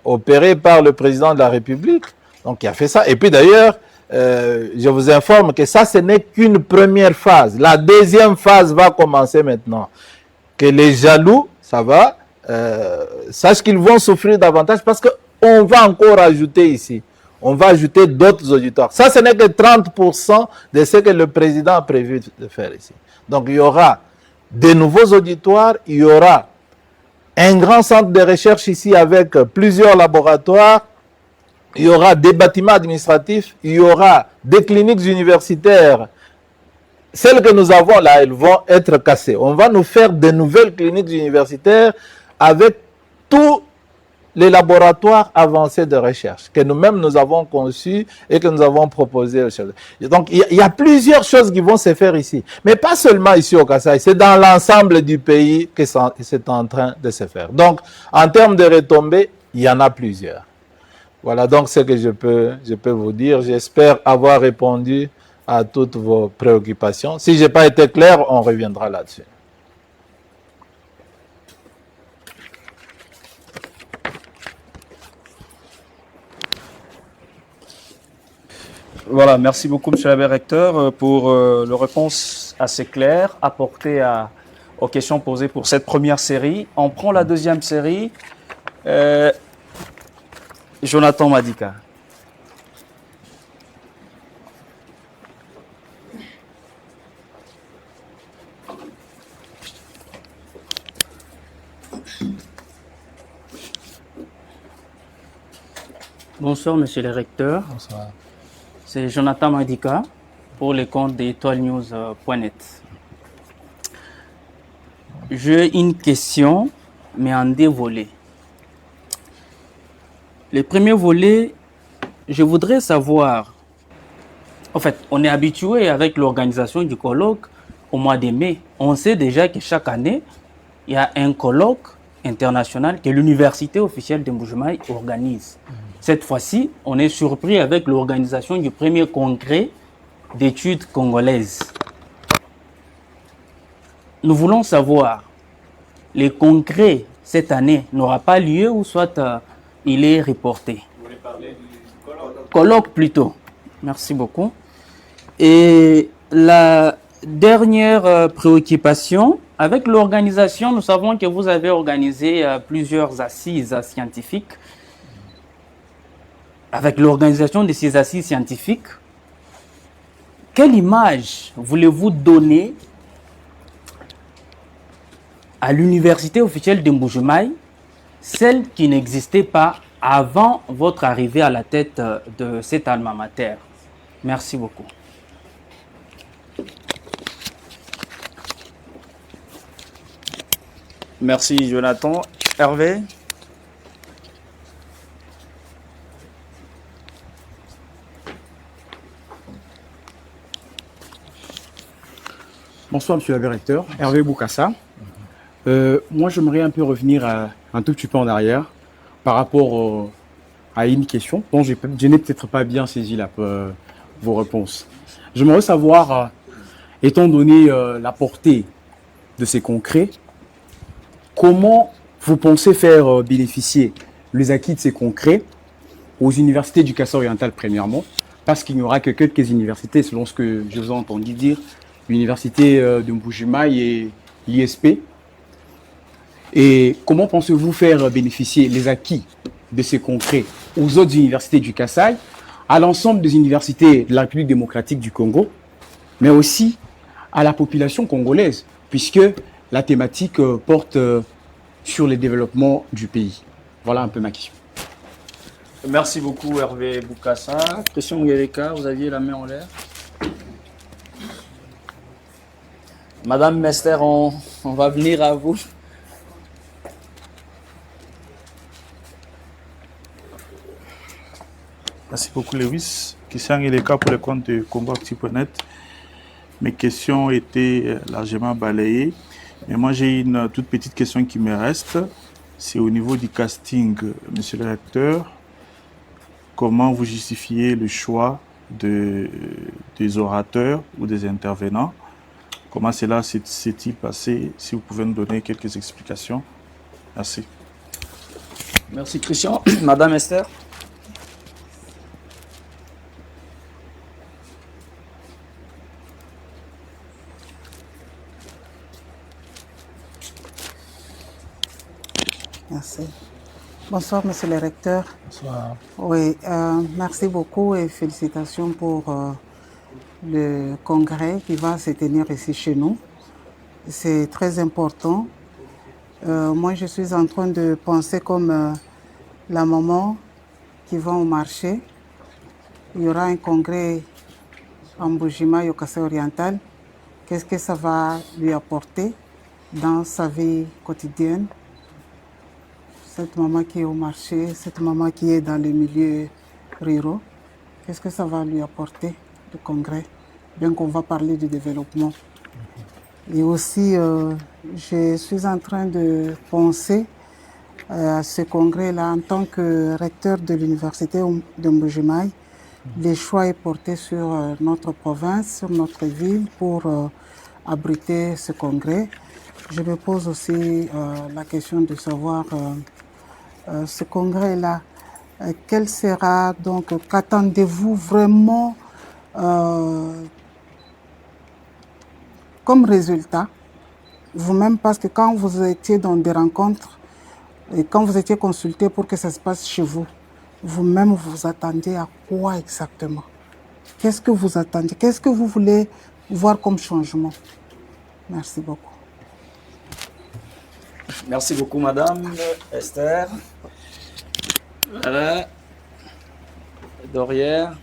opérée par le président de la République, donc qui a fait ça. Et puis d'ailleurs, je vous informe que ça, ce n'est qu'une première phase. La deuxième phase va commencer maintenant. Que les jaloux, ça va, sachent qu'ils vont souffrir davantage parce qu'on va encore ajouter ici. On va ajouter d'autres auditoires. Ça, ce n'est que 30% de ce que le président a prévu de faire ici. Donc, il y aura de nouveaux auditoires, il y aura un grand centre de recherche ici avec plusieurs laboratoires, il y aura des bâtiments administratifs, il y aura des cliniques universitaires. Celles que nous avons là, elles vont être cassées. On va nous faire de nouvelles cliniques universitaires avec tous les laboratoires avancés de recherche que nous-mêmes nous avons conçus et que nous avons proposés. Donc, il y a plusieurs choses qui vont se faire ici. Mais pas seulement ici au Kasaï, c'est dans l'ensemble du pays que c'est en train de se faire. Donc, en termes de retombées, il y en a plusieurs. Voilà donc ce que je peux vous dire. J'espère avoir répondu à toutes vos préoccupations. Si je n'ai pas été clair, on reviendra là-dessus. Voilà, merci beaucoup, monsieur l'abbé recteur, pour la réponse assez claire apportée aux questions posées pour cette première série. On prend la deuxième série. Jonathan Madika. Bonsoir, monsieur le recteur. Bonsoir. C'est Jonathan Madika pour les comptes d'etoilenews.net. J'ai une question, mais en deux volets. Le premier volet, je voudrais savoir, en fait, on est habitué avec l'organisation du colloque au mois de mai. On sait déjà que chaque année, il y a un colloque international que l'Université officielle de Mbuji-Mayi organise. Cette fois-ci, on est surpris avec l'organisation du premier congrès d'études congolaises. Nous voulons savoir, les congrès cette année n'aura pas lieu ou soit il est reporté? Vous voulez parler du colloque plutôt. Merci beaucoup. Et la dernière préoccupation, avec l'organisation, nous savons que vous avez organisé plusieurs assises scientifiques. Avec l'organisation de ces assises scientifiques, quelle image voulez-vous donner à l'université officielle de Mbuji-Mayi, celle qui n'existait pas avant votre arrivée à la tête de cet alma mater? Merci beaucoup. Merci, Jonathan. Hervé? Bonsoir, monsieur l'abbé recteur. Hervé Boukassa. Moi, j'aimerais un peu revenir un tout petit peu en arrière par rapport à une question dont je n'ai peut-être pas bien saisi vos réponses. J'aimerais savoir, étant donné la portée de ces concrets, comment vous pensez faire bénéficier les acquis de ces congrès aux universités du Kassai oriental premièrement, parce qu'il n'y aura que quelques universités, selon ce que je vous ai entendu dire, l'université de Mbujimayi et l'ISP. Et comment pensez-vous faire bénéficier les acquis de ces congrès aux autres universités du Kassai, à l'ensemble des universités de la République démocratique du Congo, mais aussi à la population congolaise, puisque la thématique porte sur le développement du pays. Voilà un peu ma question. Merci beaucoup Hervé Boukassa. Christian Nguereka, vous aviez la main en l'air. Madame Mester, on va venir à vous. Merci beaucoup Lewis. Christian Nguereka pour le compte de CongoActu.net. Mes questions ont été largement balayées. Mais moi, j'ai une toute petite question qui me reste. C'est au niveau du casting, monsieur le recteur. Comment vous justifiez le choix des orateurs ou des intervenants? Comment cela s'est-il passé? Si vous pouvez nous donner quelques explications. Merci. Merci Christian. Madame Esther. Merci. Bonsoir, monsieur le recteur. Bonsoir. Oui, merci beaucoup et félicitations pour le congrès qui va se tenir ici chez nous. C'est très important. Moi, je suis en train de penser comme la maman qui va au marché. Il y aura un congrès en Mbujimayi au Kassai oriental. Qu'est-ce que ça va lui apporter dans sa vie quotidienne? Cette maman qui est au marché, cette maman qui est dans les milieux ruraux, qu'est-ce que ça va lui apporter, le congrès? Bien qu'on va parler du développement. Et aussi, je suis en train de penser à ce congrès-là en tant que recteur de l'université de Mbujimayi. Les choix est porté sur notre province, sur notre ville pour abriter ce congrès. Je me pose aussi la question de savoir ce congrès-là, quel sera donc, qu'attendez-vous vraiment comme résultat vous-même, parce que quand vous étiez dans des rencontres et quand vous étiez consulté pour que ça se passe chez vous, vous-même vous attendez à quoi exactement? Qu'est-ce que vous attendez? Qu'est-ce que vous voulez voir comme changement? Merci beaucoup. Merci beaucoup, Madame Esther. Voilà. Dorière.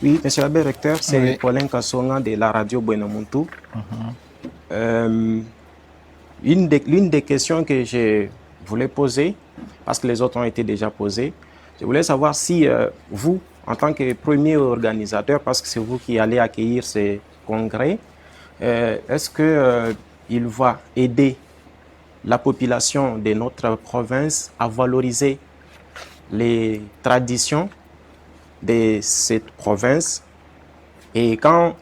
Oui, monsieur l'abbé recteur, c'est Oui. Paulin Kassonga de la radio Buenamuntu. L'une des questions que je voulais poser, parce que les autres ont été déjà posées, je voulais savoir si vous, en tant que premier organisateur, parce que c'est vous qui allez accueillir ces congrès, est-ce qu'il va aider la population de notre province à valoriser les traditions de cette province, et quand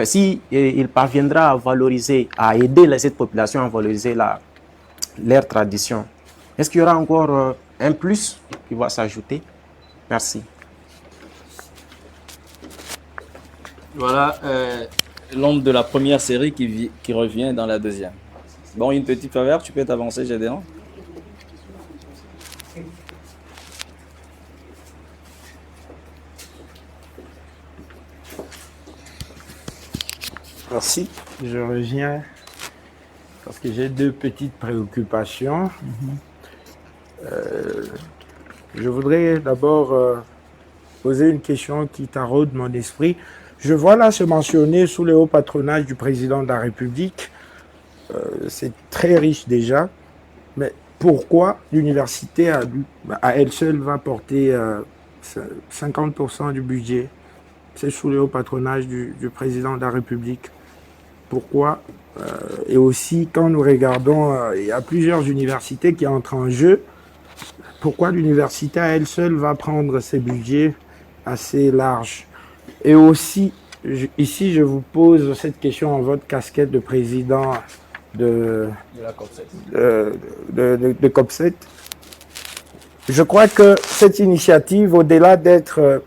si il parviendra à valoriser, à aider cette population à valoriser leur tradition, est-ce qu'il y aura encore un plus qui va s'ajouter? Merci. Voilà l'homme de la première série qui revient dans la deuxième. Bon, une petite faveur, tu peux t'avancer, Gédéon. Merci. Je reviens parce que j'ai deux petites préoccupations. Je voudrais d'abord poser une question qui taraude mon esprit. Je vois là se mentionner sous le haut patronage du président de la République, c'est très riche déjà, mais pourquoi l'université à elle seule va porter 50% du budget? C'est sous le haut patronage du président de la République. Pourquoi? Et aussi, quand nous regardons, il y a plusieurs universités qui entrent en jeu pourquoi l'université à elle seule va prendre ces budgets assez larges? Et aussi, ici, je vous pose cette question en votre casquette de président de COP7. Je crois que cette initiative, au-delà d'être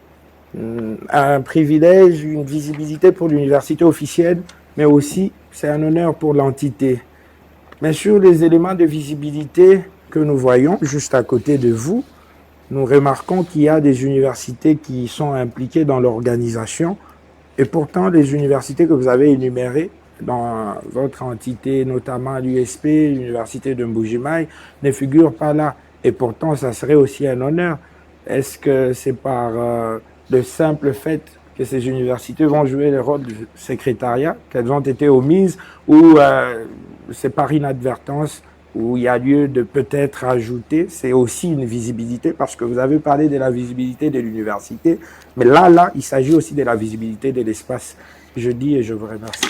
un privilège, une visibilité pour l'université officielle, mais aussi c'est un honneur pour l'entité. Mais sur les éléments de visibilité que nous voyons juste à côté de vous, nous remarquons qu'il y a des universités qui sont impliquées dans l'organisation et pourtant les universités que vous avez énumérées dans votre entité, notamment l'USP, l'université de Mbuji-Mayi, ne figurent pas là. Et pourtant, ça serait aussi un honneur. Est-ce que c'est par le simple fait que ces universités vont jouer le rôle du secrétariat, qu'elles ont été omises, ou c'est par inadvertance, où il y a lieu de peut-être ajouter, c'est aussi une visibilité, parce que vous avez parlé de la visibilité de l'université, mais là, il s'agit aussi de la visibilité de l'espace. Je dis et je vous remercie.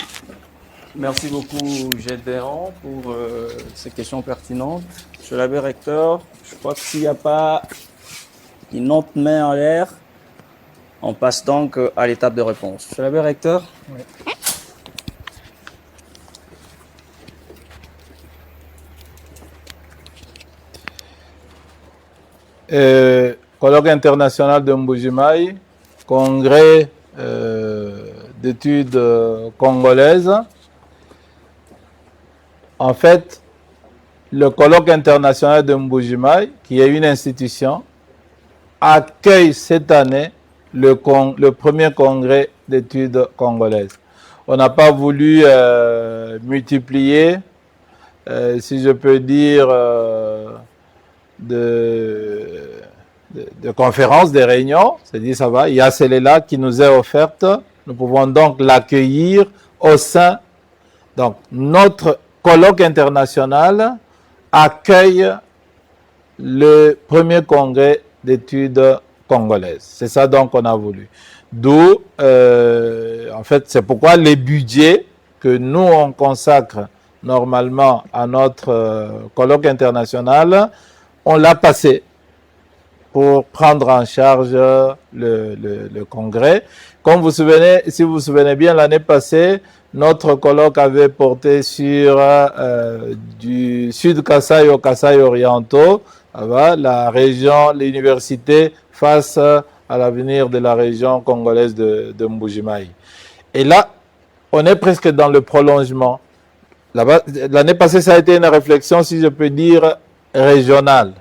Merci beaucoup, Jette Véran, pour ces questions pertinentes. Monsieur l'abbé recteur, je crois que s'il n'y a pas une autre main en l'air, on passe donc à l'étape de réponse. Monsieur l'abbé recteur. Oui. Colloque international de Mbuji-Mayi, congrès d'études congolaises. En fait, le colloque international de Mbuji-Mayi, qui est une institution, accueille cette année le premier congrès d'études congolaises. On n'a pas voulu multiplier, si je peux dire, de conférences, des réunions. C'est-à-dire, ça va, il y a celle-là qui nous est offerte. Nous pouvons donc l'accueillir au sein. Donc, notre colloque international accueille le premier congrès d'études congolaises. C'est ça donc qu'on a voulu. D'où, en fait, c'est pourquoi les budgets que nous, on consacre normalement à notre colloque international, on l'a passé pour prendre en charge le congrès. Comme vous souvenez, si vous vous souvenez bien, l'année passée, notre colloque avait porté sur du Sud Kasaï au Kasaï orientaux, la région, l'université face à l'avenir de la région congolaise de Mbuji-Mayi. Et là, on est presque dans le prolongement. L'année passée, ça a été une réflexion, si je peux dire, régionale.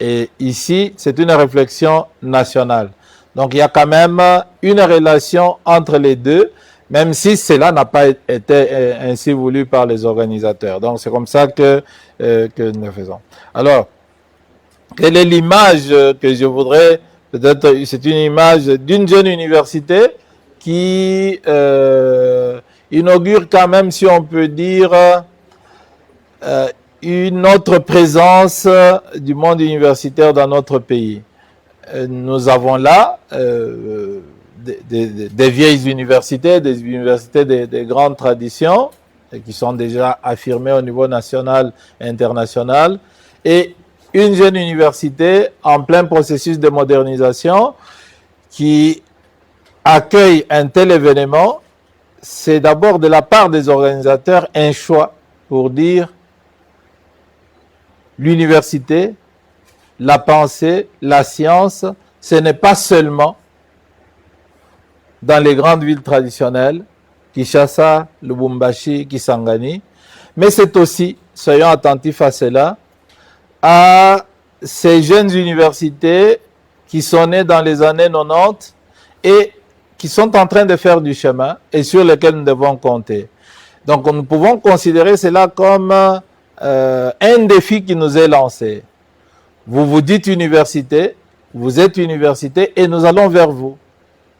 Et ici, c'est une réflexion nationale. Donc, il y a quand même une relation entre les deux, même si cela n'a pas été ainsi voulu par les organisateurs. Donc, c'est comme ça que nous le faisons. Alors, quelle est l'image que je voudrais, peut-être, c'est une image d'une jeune université qui inaugure quand même, si on peut dire, une autre présence du monde universitaire dans notre pays. Nous avons là des vieilles universités, des universités de grandes traditions, qui sont déjà affirmées au niveau national et international, et une jeune université en plein processus de modernisation qui accueille un tel événement. C'est d'abord de la part des organisateurs un choix pour dire l'université, la pensée, la science, ce n'est pas seulement dans les grandes villes traditionnelles, Kinshasa, Lubumbashi, Kisangani, mais c'est aussi, soyons attentifs à cela, à ces jeunes universités qui sont nées dans les années 90 et qui sont en train de faire du chemin et sur lesquels nous devons compter. Donc nous pouvons considérer cela comme un défi qui nous est lancé. Vous vous dites université, vous êtes université et nous allons vers vous.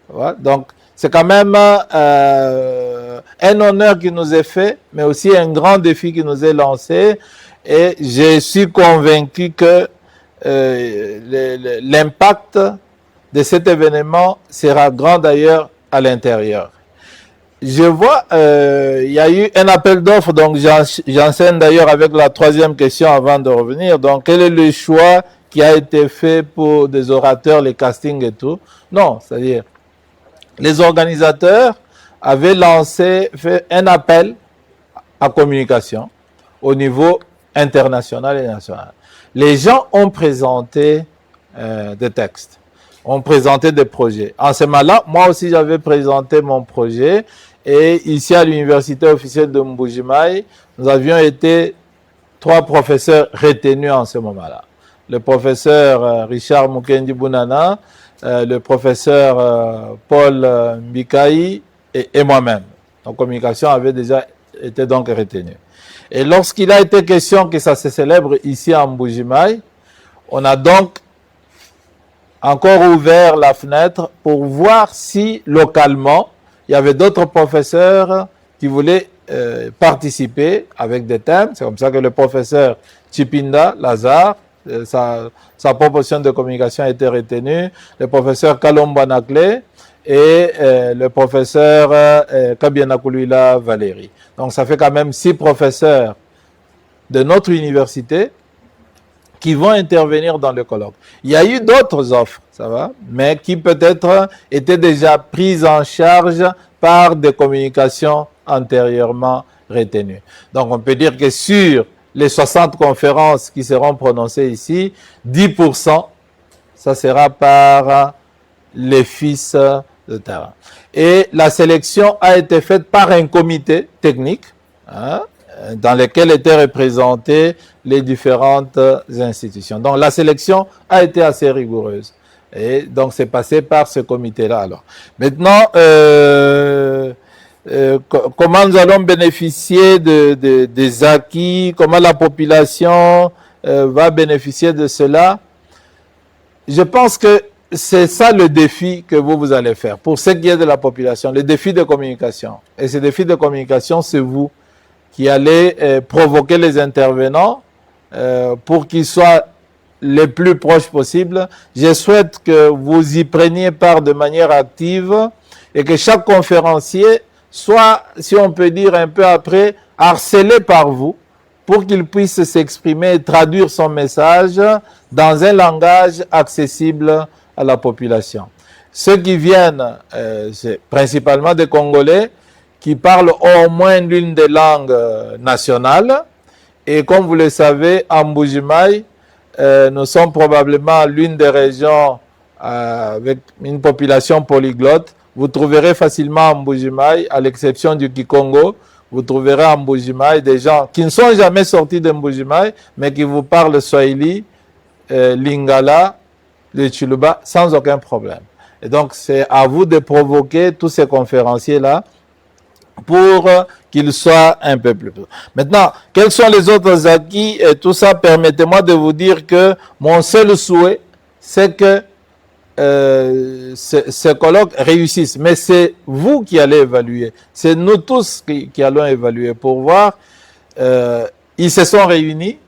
Voilà. Donc c'est quand même un honneur qui nous est fait, mais aussi un grand défi qui nous est lancé. Et je suis convaincu que l'impact de cet événement sera grand d'ailleurs à l'intérieur. Je vois, il y a eu un appel d'offres, donc j'enseigne d'ailleurs avec la troisième question avant de revenir. Donc, quel est le choix qui a été fait pour des orateurs, les castings et tout. Non, c'est-à-dire, les organisateurs avaient fait un appel à communication au niveau international et national. Les gens ont présenté des textes, ont présenté des projets. En ce moment-là, moi aussi j'avais présenté mon projet et ici à l'université officielle de Mbujimayi, nous avions été 3 professeurs retenus en ce moment-là. Le professeur Richard Mukendi Bunana, le professeur Paul Mbikaï et moi-même. Donc communication avait déjà été donc retenu. Et lorsqu'il a été question que ça se célèbre ici à Mbujimayi, on a donc encore ouvert la fenêtre pour voir si localement, il y avait d'autres professeurs qui voulaient participer avec des thèmes. C'est comme ça que le professeur Chipinda Lazare, sa proposition de communication a été retenue, le professeur Kalomba Nakle et le professeur Kabianakulila Valérie. Donc ça fait quand même 6 professeurs de notre université qui vont intervenir dans le colloque. Il y a eu d'autres offres, ça va, mais qui peut-être étaient déjà prises en charge par des communications antérieurement retenues. Donc on peut dire que sur les 60 conférences qui seront prononcées ici, 10%, ça sera par les fils de terrain. Et la sélection a été faite par un comité technique, dans lequel étaient représentées les différentes institutions. Donc la sélection a été assez rigoureuse. Et donc c'est passé par ce comité-là. Alors maintenant, comment nous allons bénéficier des acquis, comment la population va bénéficier de cela? Je pense que c'est ça le défi que vous allez faire. Pour ce qui est de la population, le défi de communication. Et ce défi de communication, c'est vous qui allez provoquer les intervenants pour qu'ils soient les plus proches possibles. Je souhaite que vous y preniez part de manière active et que chaque conférencier soit, si on peut dire un peu après, harcelé par vous pour qu'il puisse s'exprimer et traduire son message dans un langage accessible à la population. Ceux qui viennent, c'est principalement des Congolais qui parlent au moins l'une des langues nationales. Et comme vous le savez, en Mbujimayi, nous sommes probablement l'une des régions avec une population polyglotte. Vous trouverez facilement en Mbujimayi, à l'exception du Kikongo, vous trouverez en Mbujimayi des gens qui ne sont jamais sortis de Mbujimayi, mais qui vous parlent Swahili, Lingala, le Chiluba, sans aucun problème. Et donc, c'est à vous de provoquer tous ces conférenciers-là pour qu'ils soient un peu plus. Maintenant, quels sont les autres acquis et tout ça? Permettez-moi de vous dire que mon seul souhait, c'est que ce colloque réussisse. Mais c'est vous qui allez évaluer. C'est nous tous qui allons évaluer pour voir. Ils se sont réunis.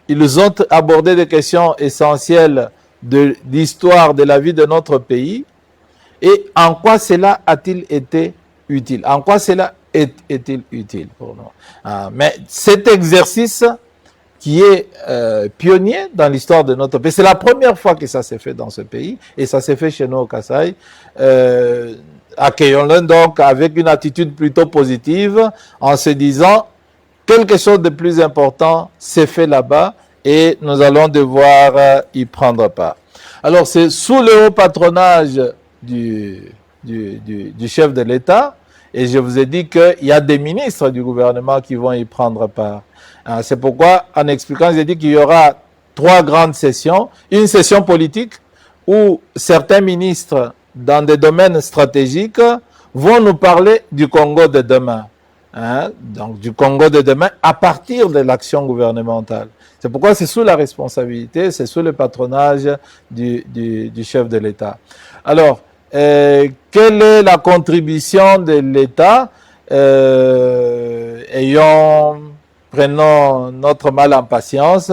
Ils ont abordé des questions essentielles de l'histoire de la vie de notre pays. Et en quoi cela a-t-il été utile? En quoi cela est-il utile pour nous? Mais cet exercice qui est pionnier dans l'histoire de notre pays, c'est la première fois que ça s'est fait dans ce pays, et ça s'est fait chez nous au Kasaï. Accueillons-le donc avec une attitude plutôt positive, en se disant quelque chose de plus important s'est fait là-bas, et nous allons devoir y prendre part. Alors c'est sous le haut patronage du chef de l'État, et je vous ai dit qu'il y a des ministres du gouvernement qui vont y prendre part. C'est pourquoi, en expliquant, j'ai dit qu'il y aura 3 grandes sessions. Une session politique où certains ministres, dans des domaines stratégiques, vont nous parler du Congo de demain. Donc du Congo de demain à partir de l'action gouvernementale. C'est pourquoi c'est sous la responsabilité, c'est sous le patronage du chef de l'État. Alors, quelle est la contribution de l'État? Prenons notre mal en patience.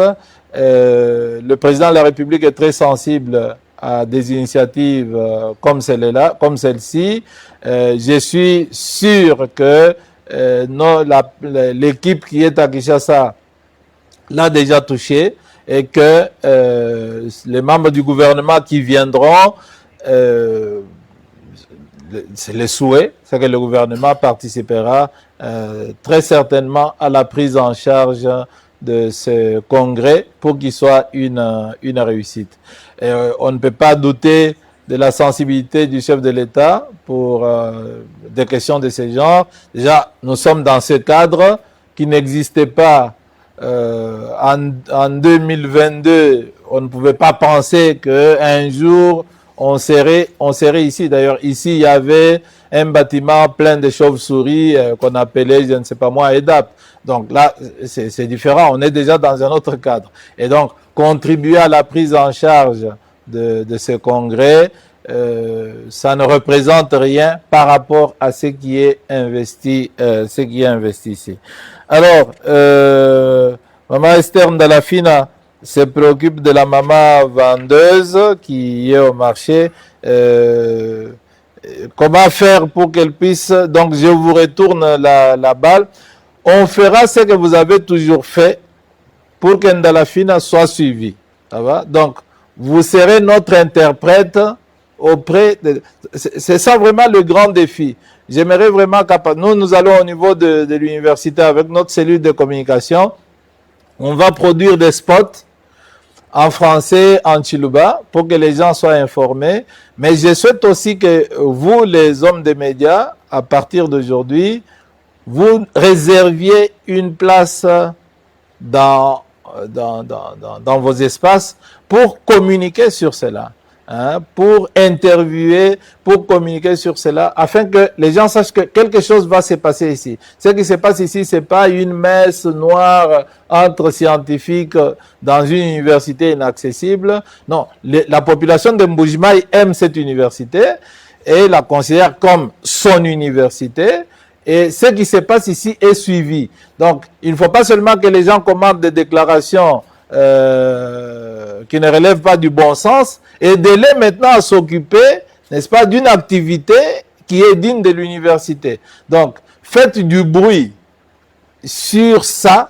Le président de la République est très sensible à des initiatives comme celle-là, comme celle-ci. Je suis sûr que l'équipe qui est à Kinshasa l'a déjà touché et que les membres du gouvernement qui viendront, c'est le souhait, c'est que le gouvernement participera très certainement à la prise en charge de ce congrès pour qu'il soit une réussite. Et, on ne peut pas douter de la sensibilité du chef de l'État pour des questions de ce genre. Déjà, nous sommes dans ce cadre qui n'existait pas en 2022. On ne pouvait pas penser qu'un jour, on serait ici. D'ailleurs, ici, il y avait un bâtiment plein de chauves-souris qu'on appelait, je ne sais pas moi, EDAP. Donc là, c'est différent. On est déjà dans un autre cadre. Et donc, contribuer à la prise en charge de ce congrès, ça ne représente rien par rapport à ce qui est investi, ici. Alors, Maman Esther Ndalafina se préoccupe de la maman vendeuse qui est au marché. Comment faire pour qu'elle puisse... Donc, je vous retourne la balle. On fera ce que vous avez toujours fait pour que Ndalafina soit suivi. Ça va? Donc, vous serez notre interprète auprès de... C'est ça vraiment le grand défi. J'aimerais vraiment... Nous allons au niveau de l'université avec notre cellule de communication. On va produire des spots en français, en Chiluba, pour que les gens soient informés. Mais je souhaite aussi que vous, les hommes des médias, à partir d'aujourd'hui, vous réserviez une place dans vos espaces pour communiquer sur cela, hein, pour interviewer, pour communiquer sur cela, afin que les gens sachent que quelque chose va se passer ici. Ce qui se passe ici, c'est pas une messe noire entre scientifiques dans une université inaccessible. Non, la population de Mbujimaï aime cette université et la considère comme son université. Et ce qui se passe ici est suivi. Donc, il ne faut pas seulement que les gens commandent des déclarations qui ne relèvent pas du bon sens, et de les maintenant à s'occuper, n'est-ce pas, d'une activité qui est digne de l'université. Donc, faites du bruit sur ça,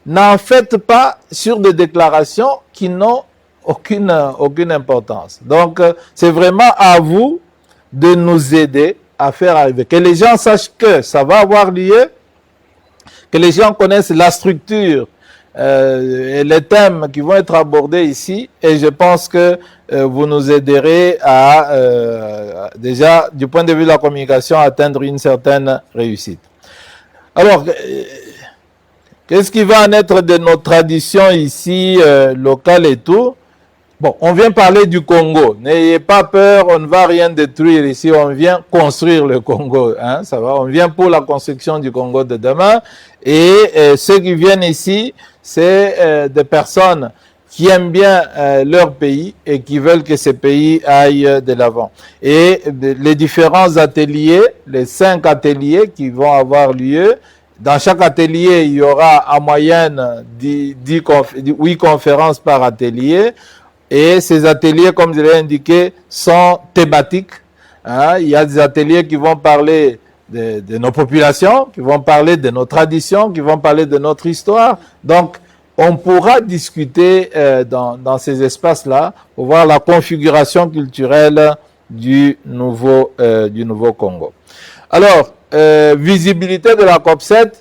n'en faites pas sur des déclarations qui n'ont aucune importance. Donc, c'est vraiment à vous de nous aider à faire arriver. Que les gens sachent que ça va avoir lieu, que les gens connaissent la structure et les thèmes qui vont être abordés ici, et je pense que vous nous aiderez à, déjà, du point de vue de la communication, atteindre une certaine réussite. Alors, qu'est-ce qui va en être de nos traditions ici, locales et tout? Bon, on vient parler du Congo. N'ayez pas peur, on ne va rien détruire ici. On vient construire le Congo. Hein, ça va. On vient pour la construction du Congo de demain. Et ceux qui viennent ici, c'est des personnes qui aiment bien leur pays et qui veulent que ce pays aille de l'avant. Et les différents ateliers, les 5 ateliers qui vont avoir lieu, dans chaque atelier, il y aura en moyenne 8 conférences par atelier. Et ces ateliers, comme je l'ai indiqué, sont thématiques. Hein. Il y a des ateliers qui vont parler de nos populations, qui vont parler de nos traditions, qui vont parler de notre histoire. Donc, on pourra discuter dans ces espaces-là pour voir la configuration culturelle du nouveau Congo. Alors, visibilité de la COP7.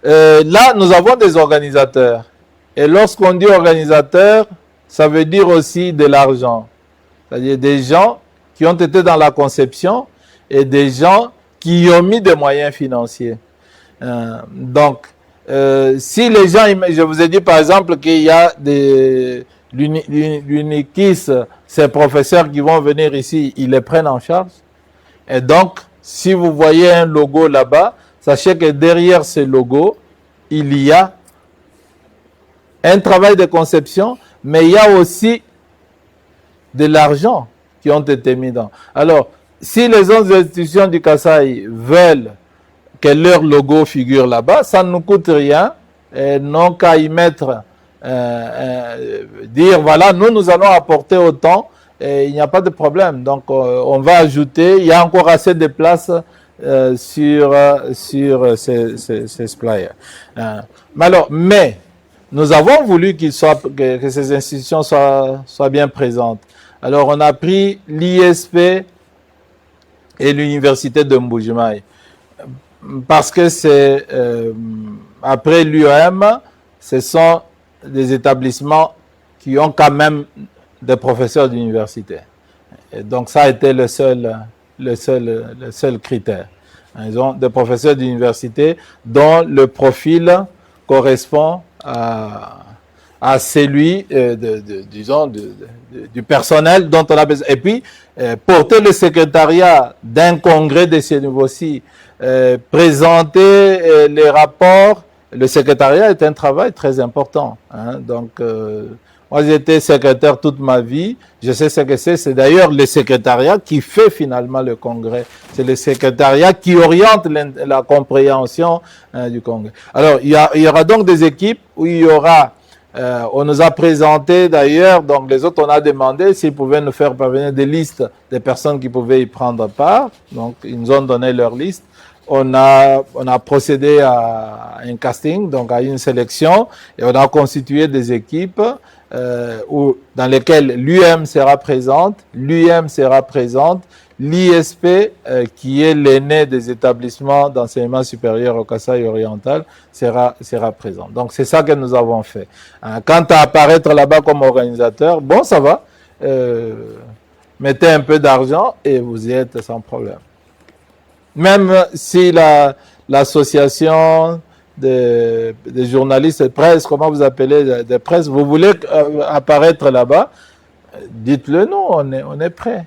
Là, nous avons des organisateurs. Et lorsqu'on dit organisateur, ça veut dire aussi de l'argent. C'est-à-dire des gens qui ont été dans la conception et des gens qui y ont mis des moyens financiers. Donc, si les gens, je vous ai dit par exemple qu'il y a l'UNIKIS, ces professeurs qui vont venir ici, ils les prennent en charge. Et donc, si vous voyez un logo là-bas, sachez que derrière ce logo, il y a un travail de conception, mais il y a aussi de l'argent qui ont été mis dans. Alors, si les autres institutions du Kasaï veulent que leur logo figure là-bas, ça ne nous coûte rien, et non qu'à y mettre, dire voilà, nous allons apporter autant, et il n'y a pas de problème. Donc, on va ajouter, il y a encore assez de place sur ces flyers. Mais nous avons voulu que ces institutions soient bien présentes. Alors, on a pris l'ISP et l'université de Mbujimaï. Parce que c'est, après l'UEM, ce sont des établissements qui ont quand même des professeurs d'université. Et donc, ça a été le seul critère. Ils ont des professeurs d'université dont le profil correspond à celui, du personnel dont on a besoin. Et puis, porter le secrétariat d'un congrès de ce niveau-ci, présenter les rapports, le secrétariat est un travail très important. Hein. Donc, moi, j'ai été secrétaire toute ma vie. Je sais ce que c'est. C'est d'ailleurs le secrétariat qui fait finalement le congrès. C'est le secrétariat qui oriente la compréhension du congrès. Alors, il y aura donc des équipes où il y aura, on nous a présenté d'ailleurs, donc les autres, on a demandé s'ils pouvaient nous faire parvenir des listes des personnes qui pouvaient y prendre part. Donc, ils nous ont donné leur liste. On a procédé à un casting, donc à une sélection, et on a constitué des équipes dans lesquelles l'UM sera présente, l'ISP, qui est l'aîné des établissements d'enseignement supérieur au Kasaï oriental, sera présent. Donc c'est ça que nous avons fait. Quant à apparaître là-bas comme organisateur, bon, ça va. Mettez un peu d'argent et vous y êtes sans problème. Même si l'association des journalistes de presse, comment vous appelez, de presse, vous voulez apparaître là-bas, dites-le nous, on est prêt.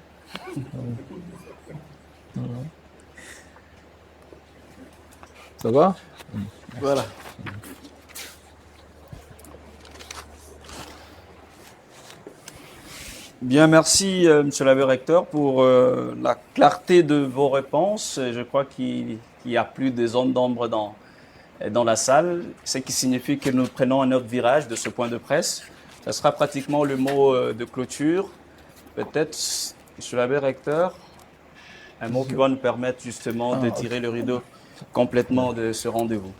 Ça va? Voilà. Bien, merci, Monsieur l'abbé recteur, pour la clarté de vos réponses. Je crois qu'il n'y a plus de zone d'ombre dans la salle, ce qui signifie que nous prenons un autre virage de ce point de presse. Ce sera pratiquement le mot de clôture. Peut-être, Monsieur l'abbé recteur, un mot qui va nous permettre justement de tirer le rideau complètement de ce rendez-vous.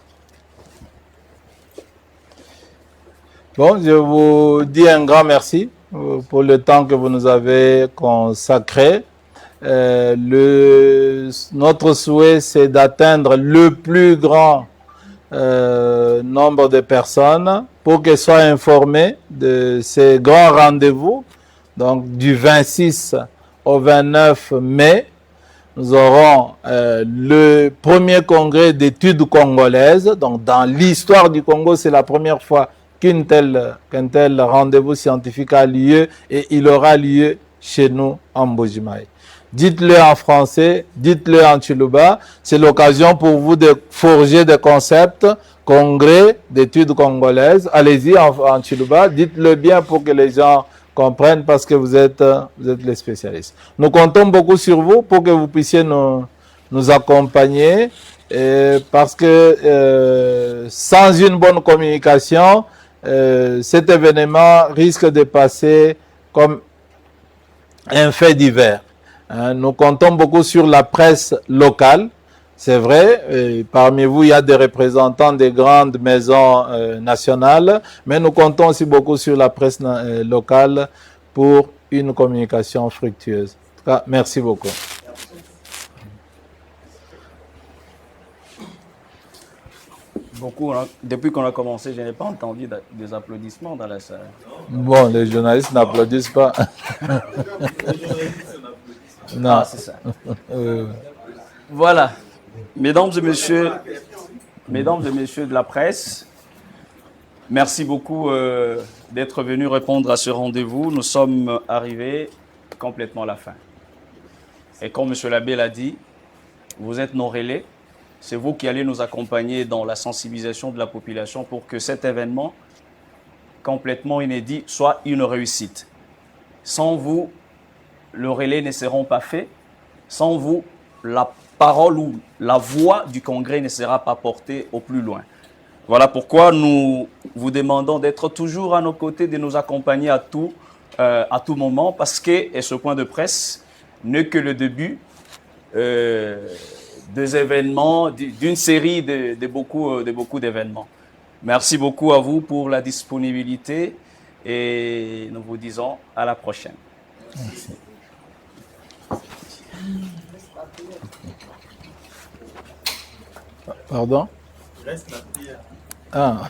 Bon, je vous dis un grand merci pour le temps que vous nous avez consacré. Notre souhait, c'est d'atteindre le plus grand nombre de personnes pour qu'elles soient informées de ces grands rendez-vous. Donc, du 26 au 29 mai, nous aurons le premier congrès d'études congolaises. Donc, dans l'histoire du Congo, c'est la première fois qu'un tel rendez-vous scientifique a lieu, et il aura lieu chez nous en Mbujimaï. Dites-le en français, dites-le en Chiluba. C'est l'occasion pour vous de forger des concepts, congrès d'études congolaises. Allez-y en Chiluba, dites-le bien pour que les gens comprennent, parce que vous êtes les spécialistes. Nous comptons beaucoup sur vous pour que vous puissiez nous accompagner, parce que sans une bonne communication, cet événement risque de passer comme un fait divers. Nous comptons beaucoup sur la presse locale, c'est vrai. Parmi vous, il y a des représentants des grandes maisons nationales, mais nous comptons aussi beaucoup sur la presse locale pour une communication fructueuse. En tout cas, merci beaucoup. Depuis qu'on a commencé, je n'ai pas entendu des applaudissements dans la salle. Bon, les journalistes n'applaudissent pas. Non, ah, c'est ça. Voilà. Mesdames et messieurs de la presse, merci beaucoup d'être venus répondre à ce rendez-vous. Nous sommes arrivés complètement à la fin. Et comme M. l'abbé l'a dit, vous êtes nos relais. C'est vous qui allez nous accompagner dans la sensibilisation de la population pour que cet événement complètement inédit soit une réussite. Sans vous, le relais ne sera pas fait. Sans vous, la parole ou la voix du congrès ne sera pas portée au plus loin. Voilà pourquoi nous vous demandons d'être toujours à nos côtés, de nous accompagner à tout moment, parce que ce point de presse n'est que le début des événements, d'une série de beaucoup d'événements. Merci beaucoup à vous pour la disponibilité et nous vous disons à la prochaine. Merci. Pardon? Ah.